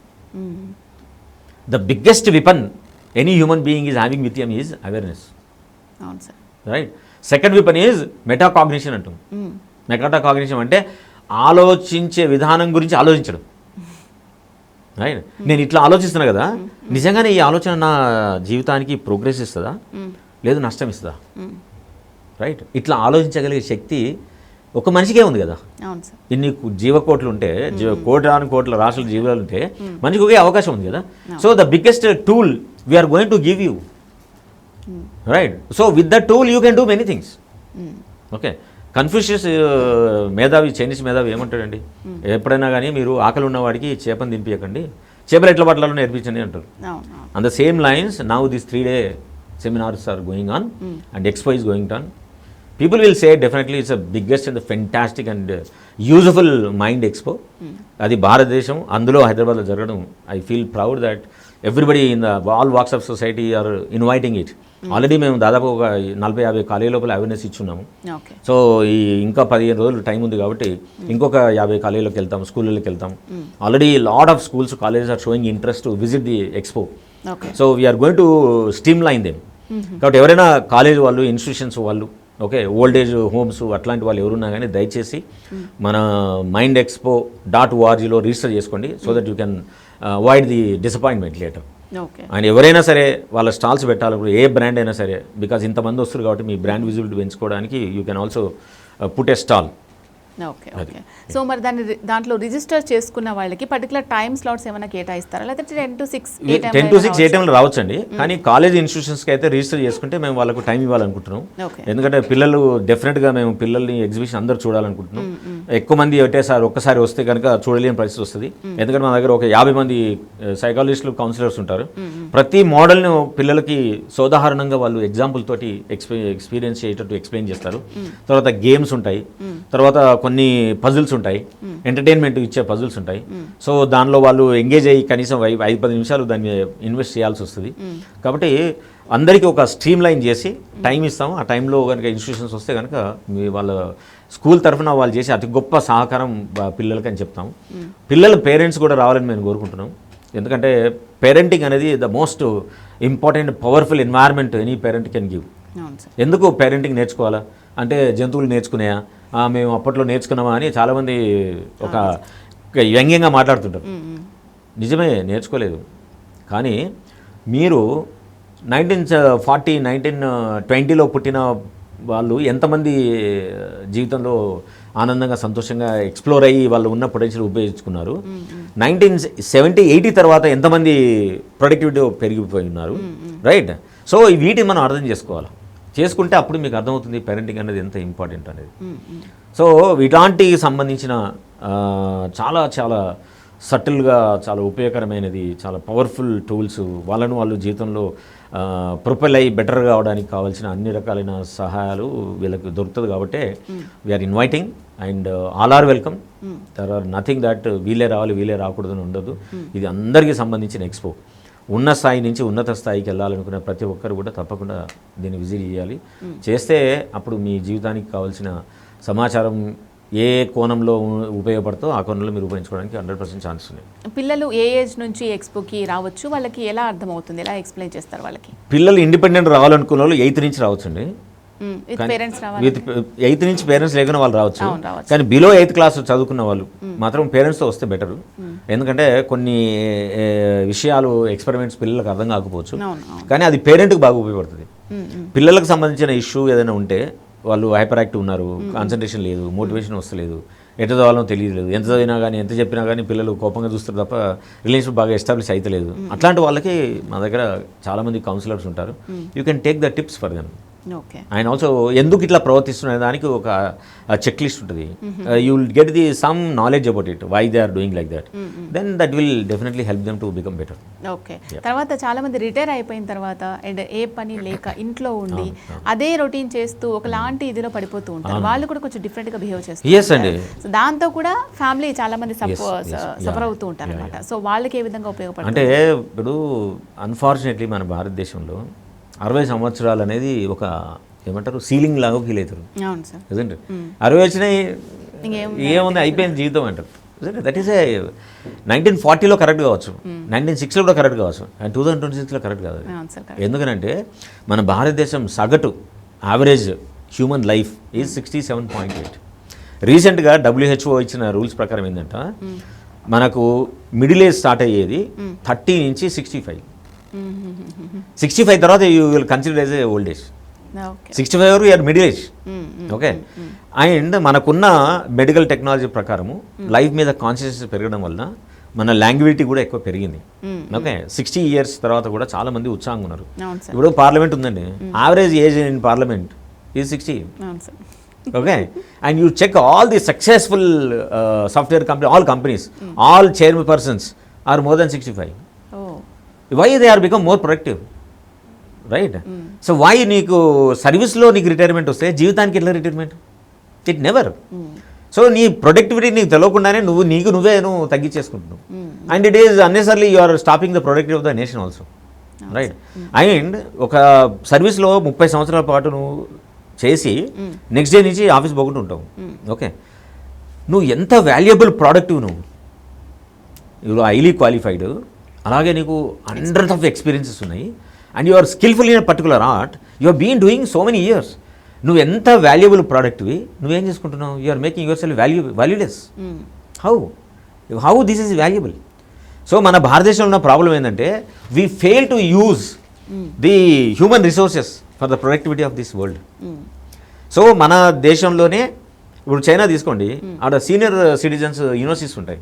The biggest weapon any human being is having with him is awareness, right? Second weapon is metacognition antum. Metacognition అంటే ఆలోచించే విధానం గురించి ఆలోచించడం, right? నేను ఇట్లా ఆలోచిస్తున్నా కదా, నిజంగానే ఈ ఆలోచన నా జీవితానికి ప్రోగ్రెస్ ఇస్తుందా లేదు నష్టం ఇస్తుందా, రైట్? ఇట్లా ఆలోచించగలిగే శక్తి ఒక మనిషికే ఉంది కదా. ఇన్ని జీవకోట్లు ఉంటే, కోట్ల రాష్ట్రాల జీవాలు ఉంటే మనిషికి ఒకే అవకాశం ఉంది కదా. So the biggest tool we're going to give you, right? So with the tool you can do many things. Okay, Confucius మేధావి, చైనీస్ మేధావి ఏమంటాడండి, ఎప్పుడైనా కానీ మీరు ఆకలి ఉన్నవాడికి చేపను దింపియకండి, చేపలు ఎట్ల పట్టాలో నేర్పించండి అంటారు. On the same lines now this 3-day seminars are going on and expo is going on. People will say definitely it's the biggest and the fantastic and useful mind expo. అది భారతదేశం, అందులో హైదరాబాద్లో జరగడం, I feel proud that everybody in the all walks of society are inviting it. Already మేము దాదాపు ఒక 40-50 college లోపల awareness ఇచ్చున్నాము. So ఈ ఇంకా 15 రోజులు టైం ఉంది కాబట్టి ఇంకొక 50 కాలేజీలోకి వెళ్తాం, స్కూళ్ళకి వెళ్తాం. Already lot of schools colleges are showing interest to visit the expo. So we're going to streamline them. కాబట్టి ఎవరైనా కాలేజ్ వాళ్ళు, ఇన్స్టిట్యూషన్స్ వాళ్ళు, ఓకే, ఓల్డ్ ఏజ్ హోమ్స్ అట్లాంటి వాళ్ళు ఎవరున్నా కానీ దయచేసి మన mindexpo.orgలో రిజిస్టర్ చేసుకోండి. So that you can avoid the disappointment later. And ఎవరైనా సరే వాళ్ళ స్టాల్స్ పెట్టాలి, ఏ బ్రాండ్ అయినా సరే, బికాజ్ ఇంతమంది వస్తారు కాబట్టి మీ బ్రాండ్ విజిబిలిటీ పెంచుకోవడానికి you can also put a stall. Okay. So మరి దాంట్లో రిజిస్టర్ చేసుకున్న వాళ్ళకి పర్టికులర్ టైమ్ స్లాట్స్ ఏమైనా కేటాయిస్తారా, లేకపోతే 10 to 6 ఏ టైంలో రావచ్చండి. కానీ కాలేజ్ ఇన్స్టిట్యూషన్స్కి అయితే రిజిస్టర్ చేసుకుంటే మేము వాళ్ళకు టైం ఇవ్వాలనుకుంటున్నాం. ఎందుకంటే పిల్లలు డెఫినెట్గా మేము పిల్లల్ని ఎగ్జిబిషన్ అందరూ చూడాలనుకుంటున్నాం. ఎక్కువ మంది ఒక్కసారి వస్తే కనుక చూడలేని పరిస్థితి వస్తుంది. ఎందుకంటే మన దగ్గర ఒక 50 మంది సైకాలజిస్టులు, కౌన్సిలర్స్ ఉంటారు. ప్రతి మోడల్ను పిల్లలకి సోదాహరణంగా వాళ్ళు ఎగ్జాంపుల్ తోటి ఎక్స్పీరియన్స్ చేసేటట్టు ఎక్స్ప్లెయిన్ చేస్తారు. తర్వాత గేమ్స్ ఉంటాయి, తర్వాత కొన్ని పజిల్స్ ఉంటాయి, ఎంటర్టైన్మెంట్ ఇచ్చే పజిల్స్ ఉంటాయి. సో దానిలో వాళ్ళు ఎంగేజ్ అయ్యి కనీసం 5-10 నిమిషాలు దాన్ని ఇన్వెస్ట్ చేయాల్సి వస్తుంది. కాబట్టి అందరికీ ఒక స్ట్రీమ్ లైన్ చేసి టైం ఇస్తాము. ఆ టైంలో కనుక ఇన్స్టిట్యూషన్స్ వస్తే కనుక వాళ్ళ స్కూల్ తరఫున వాళ్ళు చేసే అతి గొప్ప సహకారం పిల్లలకి అని చెప్తాము. పిల్లల పేరెంట్స్ కూడా రావాలని మేము కోరుకుంటున్నాం. ఎందుకంటే పేరెంటింగ్ అనేది the most important powerful environment any parent can give. ఎందుకు పేరెంటింగ్ నేర్చుకోవాలా అంటే జంతువులు నేర్చుకునేయా, మేము అప్పట్లో నేర్చుకున్నామా అని చాలామంది ఒక వ్యంగ్యంగా మాట్లాడుతుంటారు. నిజమే, నేర్చుకోలేదు. కానీ మీరు 1940, 1920లో పుట్టిన వాళ్ళు ఎంతమంది జీవితంలో ఆనందంగా, సంతోషంగా ఎక్స్ప్లోర్ అయ్యి వాళ్ళు ఉన్న పొటెన్షియల్ ఉపయోగించుకున్నారు. 1970, 80 తర్వాత ఎంతమంది ప్రొడక్టివిటీ పెరిగిపోయి ఉన్నారు, రైట్? సో వీటిని మనం అర్థం చేసుకుంటే అప్పుడు మీకు అర్థమవుతుంది పేరెంటింగ్ అనేది ఎంత ఇంపార్టెంట్ అనేది. సో వీటాంటికి సంబంధించిన చాలా చాలా సటిల్గా, చాలా ఉపయోగకరమైనది, చాలా పవర్ఫుల్ టూల్స్ వాళ్ళు జీవితంలో ప్రొపెల్ అయ్యి బెటర్ కావడానికి కావాల్సిన అన్ని రకాలైన సహాయాలు వీళ్ళకి దొరుకుతుంది. కాబట్టి we're inviting and all are welcome. There are nothing that వీళ్ళే రావాలి, వీళ్ళే రాకూడదని ఉండదు. ఇది అందరికీ సంబంధించిన ఎక్స్పో. ఉన్న స్థాయి నుంచి ఉన్నత స్థాయికి వెళ్ళాలనుకునే ప్రతి ఒక్కరు కూడా తప్పకుండా దీన్ని విజిట్ చేయాలి. చేస్తే అప్పుడు మీ జీవితానికి కావాల్సిన సమాచారం ఏ కోణంలో ఉపయోగపడుతో ఆ కోణంలో మీరు ఉపయోగించుకోవడానికి 100% ఛాన్స్ ఉంది. పిల్లలు ఏ ఏజ్ నుంచి ఎక్స్పోకి రావచ్చు, వాళ్ళకి ఎలా అర్థమవుతుంది, ఎలా ఎక్స్ప్లెయిన్ చేస్తారు వాళ్ళకి? పిల్లలు ఇండిపెండెంట్ రావాలనుకున్న వాళ్ళు 8th నుంచి రావచ్చండి. విత్ 8th నుంచి పేరెంట్స్ లేకుండా వాళ్ళు రావచ్చు. కానీ బిలో 8th క్లాస్ చదువుకున్న వాళ్ళు మాత్రం పేరెంట్స్తో వస్తే బెటరు. ఎందుకంటే కొన్ని విషయాలు, ఎక్స్పెరిమెంట్స్ పిల్లలకు అర్థం కాకపోవచ్చు, కానీ అది పేరెంట్కి బాగా ఉపయోగపడుతుంది. పిల్లలకు సంబంధించిన ఇష్యూ ఏదైనా ఉంటే, వాళ్ళు హైపర్ యాక్టివ్ ఉన్నారు, కాన్సన్ట్రేషన్ లేదు, మోటివేషన్ వస్తలేదు, ఎట్ట చదవాలో తెలియలేదు, ఎంత చదివినా కానీ ఎంత చెప్పినా కానీ పిల్లలు కోపంగా చూస్తారు తప్ప రిలేషన్షిప్ బాగా ఎస్టాబ్లిష్ అవుతలేదు. అట్లాంటి వాళ్ళకి మా దగ్గర చాలామంది కౌన్సిలర్స్ ఉంటారు. You can take the tips for them. And also ఎందుకు ఇట్లా ప్రవర్తిస్తున్న దానికి ఒక చెక్ లిస్ట్ ఉంటుంది. You will get the some knowledge about it, why they are doing like that, then that will definitely help them to become better. Okay. తర్వాత చాలా మంది retire అయిపోయిన తర్వాత అండ్ ఏ పని లేక ఇంట్లో ఉండి అదే రొటీన్ చేస్తూ ఒకలాంటి ఇదిలో పడిపోతూ ఉంటారు. వాళ్ళు కూడా కొంచెం డిఫరెంట్ గా బిహేవ్ చేస్తారు. దాంతో కూడా ఫ్యామిలీ చాలా మంది సఫర్ అవుతూ ఉంటారు అనమాట. సో వాళ్ళకి ఏ విధంగా ఉపయోగపడుతుంది అంటే, ఇప్పుడు అన్ఫార్చునేట్లీ మన భారతదేశంలో 60 సంవత్సరాలు అనేది ఒక ఏమంటారు సీలింగ్ లాగా ఫీల్ అవుతారు. 60 వచ్చినాయి ఏముంది, అయిపోయింది జీవితం అంటారు. దట్ ఈస్ 1940లో కరెక్ట్ కావచ్చు, 1960లో కూడా కరెక్ట్ కావచ్చు, అండ్ 2026లో కరెక్ట్ కాదు. ఎందుకనంటే మన భారతదేశం సగటు యావరేజ్ హ్యూమన్ లైఫ్ ఈజ్ 67.8. రీసెంట్గా WHO ఇచ్చిన రూల్స్ ప్రకారం ఏంటంటే మనకు మిడిల్ ఏజ్ స్టార్ట్ అయ్యేది 30 నుంచి 65. 65 తర్వాత you will consider as a old age. 65 వరకు you're middle age. Okay. And మనకున్న మెడికల్ టెక్నాలజీ ప్రకారము లైఫ్ మీద కాన్షియస్నెస్ పెరగడం వల్ల మన లాంగ్విటీ కూడా ఎక్కువ పెరిగింది. ఓకే. 60 years తర్వాత కూడా చాలా మంది ఉత్సాహంగా ఉన్నారు. ఇప్పుడు పార్లమెంట్ ఉందండి, average age in parliament is 60. Okay. And you check all the successful software company, all companies, all chairpersons are more than 65. Why they are become more productive, right? So why నీకు సర్వీస్లో నీకు retirement వస్తే జీవితానికి ఎట్లా retirement? It never. So నీ productivity నీకు తెలియకుండానే నువ్వే తగ్గించేసుకుంటున్నావు. And it is unnecessarily you are stopping the productivity of the nation also, right? And ఒక సర్వీస్లో 30 సంవత్సరాల పాటు నువ్వు చేసి నెక్స్ట్ డే నుంచి ఆఫీస్ పోకుండా ఉంటావు. ఓకే, నువ్వు ఎంత వాల్యుయబుల్ ప్రోడక్టివ్, నువ్వు హైలీ క్వాలిఫైడ్, అలాగే నీకు హండ్రెడ్స్ ఆఫ్ ఎక్స్పీరియన్సెస్ ఉన్నాయి, and you are skilful in particular art, you are been doing so many years. నువ్వు ఎంత వాల్యుయబుల్ ప్రోడక్ట్వి నువ్వేం చేసుకుంటున్నావు? You are making your self valueless. How this is valuable? So మన భారతదేశంలో ఉన్న ప్రాబ్లం ఏంటంటే we fail to use the human resources for the productivity of this world. So మన దేశంలోనే ఇప్పుడు చైనా తీసుకోండి, ఆడ సీనియర్ సిటిజన్స్ యూనివర్సిటీస్ ఉంటాయి.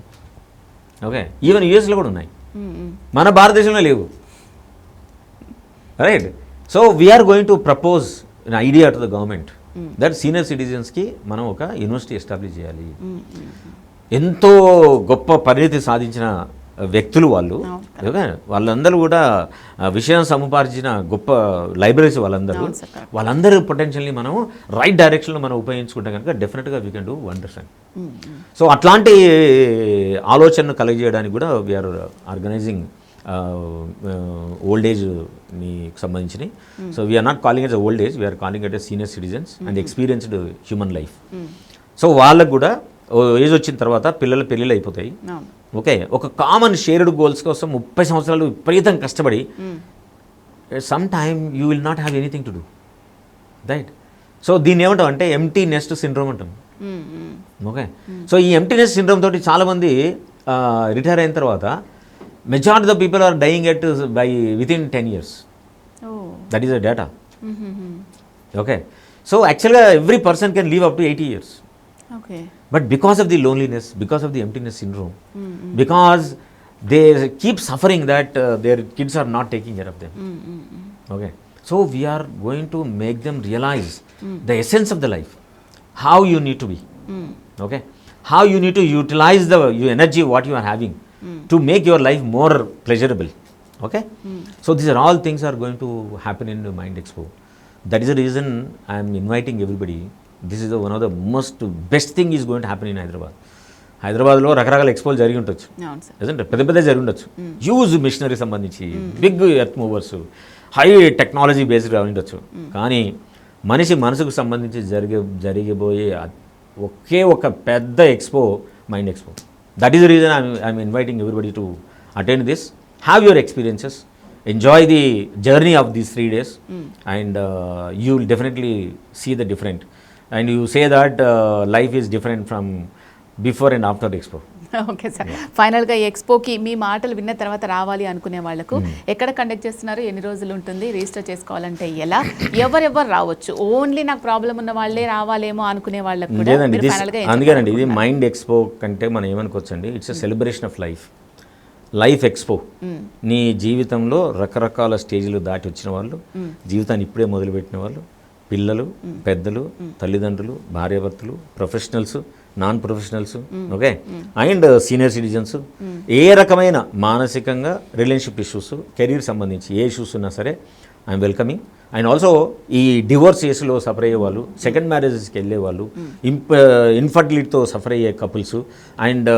ఓకే, ఈవెన్ యూఎస్లో కూడా ఉన్నాయి, మన భారతదేశంలో లేవు, right? So we're going to propose an idea to the government that senior citizensకి మనం ఒక యూనివర్సిటీ ఎస్టాబ్లిష్ చేయాలి. ఎంతో గొప్ప పరిణితి సాధించిన వ్యక్తులు వాళ్ళు, వాళ్ళందరూ కూడా విషయం సముపార్జించిన గొప్ప లైబ్రరీస్ వాళ్ళందరూ పొటెన్షియల్ని మనం రైట్ డైరెక్షన్లో మనం ఉపయోగించుకుంటే కనుక డెఫినెట్గా we can do wonders. So అట్లాంటి ఆలోచనను కలిగజేయడానికి కూడా వీఆర్ ఆర్గనైజింగ్ ఓల్డ్ ఏజ్ని సంబంధించినవి. So we're not calling it old age, we're calling it senior citizens and experienced human life. So వాళ్ళకు కూడా ఏజ్ వచ్చిన తర్వాత పెళ్ళిళ్ళు అయిపోతాయి. ఓకే, ఒక కామన్ షేర్డ్ గోల్స్ కోసం 30 సంవత్సరాలు విపరీతం కష్టపడి some time you will not have anything to do, right? So దీన్ని ఏమంటాం అంటే ఎంప్టీ నెస్ట్ సిండ్రోమ్ అంటాం. ఓకే, సో ఈ ఎంప్టీ నెస్ట్ సిండ్రోమ్ తోటి చాలామంది రిటైర్ అయిన తర్వాత majority of the people are dying within 10 years. That is the data. Okay, so actually every person can live up to 80 years. Okay, but because of the loneliness, because of the emptiness syndrome, because they keep suffering that their kids are not taking care of them. Okay, so we are going to make them realize the essence of the life, how you need to be. Okay, how you need to utilize the energy what you are having to make your life more pleasurable. Okay, so these are all things are going to happen in the Mind Expo. That is the reason I am inviting everybody. This is one of the most best thing is going to happen in హైదరాబాద్లో రకరకాల ఎక్స్పోలు జరిగి ఉండొచ్చు, పెద్ద జరిగి ఉండొచ్చు, huge machinery సంబంధించి big earth movers, high technology based ఉండొచ్చు. కానీ మనిషి మనసుకు సంబంధించి జరిగబోయే ఒకే ఒక పెద్ద expo mind expo. That is the reason I'm inviting everybody to attend this, have your experiences, enjoy the journey of these 3 days, and you will definitely see the different. And you say that life is different from before and after the expo. Okay sir, ఫైనల్గా ఈ ఎక్స్పోకి మీ మాటలు విన్న తర్వాత రావాలి అనుకునే వాళ్ళకు ఎక్కడ conduct చేస్తున్నారు, ఎన్ని రోజులు ఉంటుంది, రిజిస్టర్ చేసుకోవాలంటే ఎలా, ఎవరెవరు రావచ్చు? ఓన్లీ నాకు ప్రాబ్లం ఉన్న వాళ్ళే రావాలేమో అనుకునే వాళ్ళకి కూడా అందుకేనండి ఇది మైండ్ ఎక్స్పో కంటే మనం ఏమనుకోవచ్చండి, it's a celebration of life expo. నీ జీవితంలో రకరకాల స్టేజ్లు దాటి వచ్చిన వాళ్ళు, జీవితాన్ని ఇప్పుడే మొదలుపెట్టిన వాళ్ళు, పిల్లలు, పెద్దలు, తల్లిదండ్రులు, భార్యాభర్తలు, professionals, non professionals, okay, and senior citizens, ఏ రకమైన మానసికంగా రిలేషన్షిప్ ఇష్యూస్, కెరీర్ సంబంధించి ఏ ఇష్యూస్ ఉన్నా సరే ఐఎమ్ వెల్కమింగ్. అండ్ ఆల్సో ఈ డివోర్స్ కేసులో సఫర్ అయ్యే వాళ్ళు, సెకండ్ మ్యారేజెస్కి వెళ్ళే వాళ్ళు, ఇన్ఫర్టిలిటీతో సఫర్ అయ్యే కపుల్స్, అండ్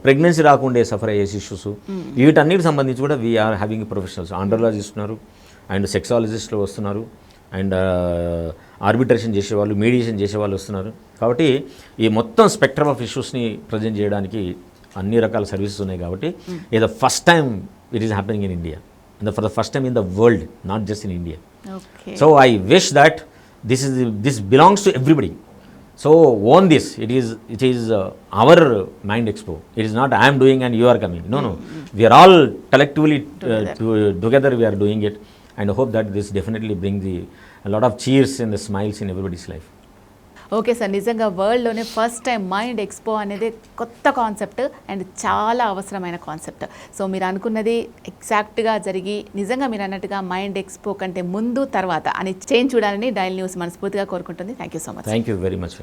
ప్రెగ్నెన్సీ రాకుండా సఫర్ అయ్యే ఇష్యూస్, వీటన్నిటికి సంబంధించి కూడా వీఆర్ హ్యావింగ్ ప్రొఫెషనల్స్. ఆండ్రాలజిస్ట్ ఉన్నారు, అండ్ సెక్సాలజిస్టులు వస్తున్నారు, అండ్ ఆర్బిట్రేషన్ చేసేవాళ్ళు, మీడియేషన్ చేసేవాళ్ళు వస్తున్నారు. కాబట్టి ఈ మొత్తం స్పెక్ట్రమ్ ఆఫ్ ఇష్యూస్ని ప్రజెంట్ చేయడానికి అన్ని రకాల సర్వీసెస్ ఉన్నాయి. కాబట్టి ఇది first time it is happening in India, for the first time in the world, not just in India. So I wish that this belongs to everybody. So own this. It is our Mind Expo. It is not I am doing and you are coming. No. We are all collectively together we are doing it, and I hope that this definitely brings a lot of cheers and the smiles in everybody's life. Okay sir, నిజంగా వరల్డ్లోనే first time mind expo అనేది కొత్త concept and చాలా అవసరమైన concept. So మీరు అనుకున్నది ఎగ్జాక్ట్గా జరిగి నిజంగా మీరు అన్నట్టుగా మైండ్ ఎక్స్పో కంటే ముందు తర్వాత అని చేంజ్ చూడాలని డైల్ న్యూస్ మనస్ఫూర్తిగా కోరుకుంటుంది. Thank you so much. Thank you very much.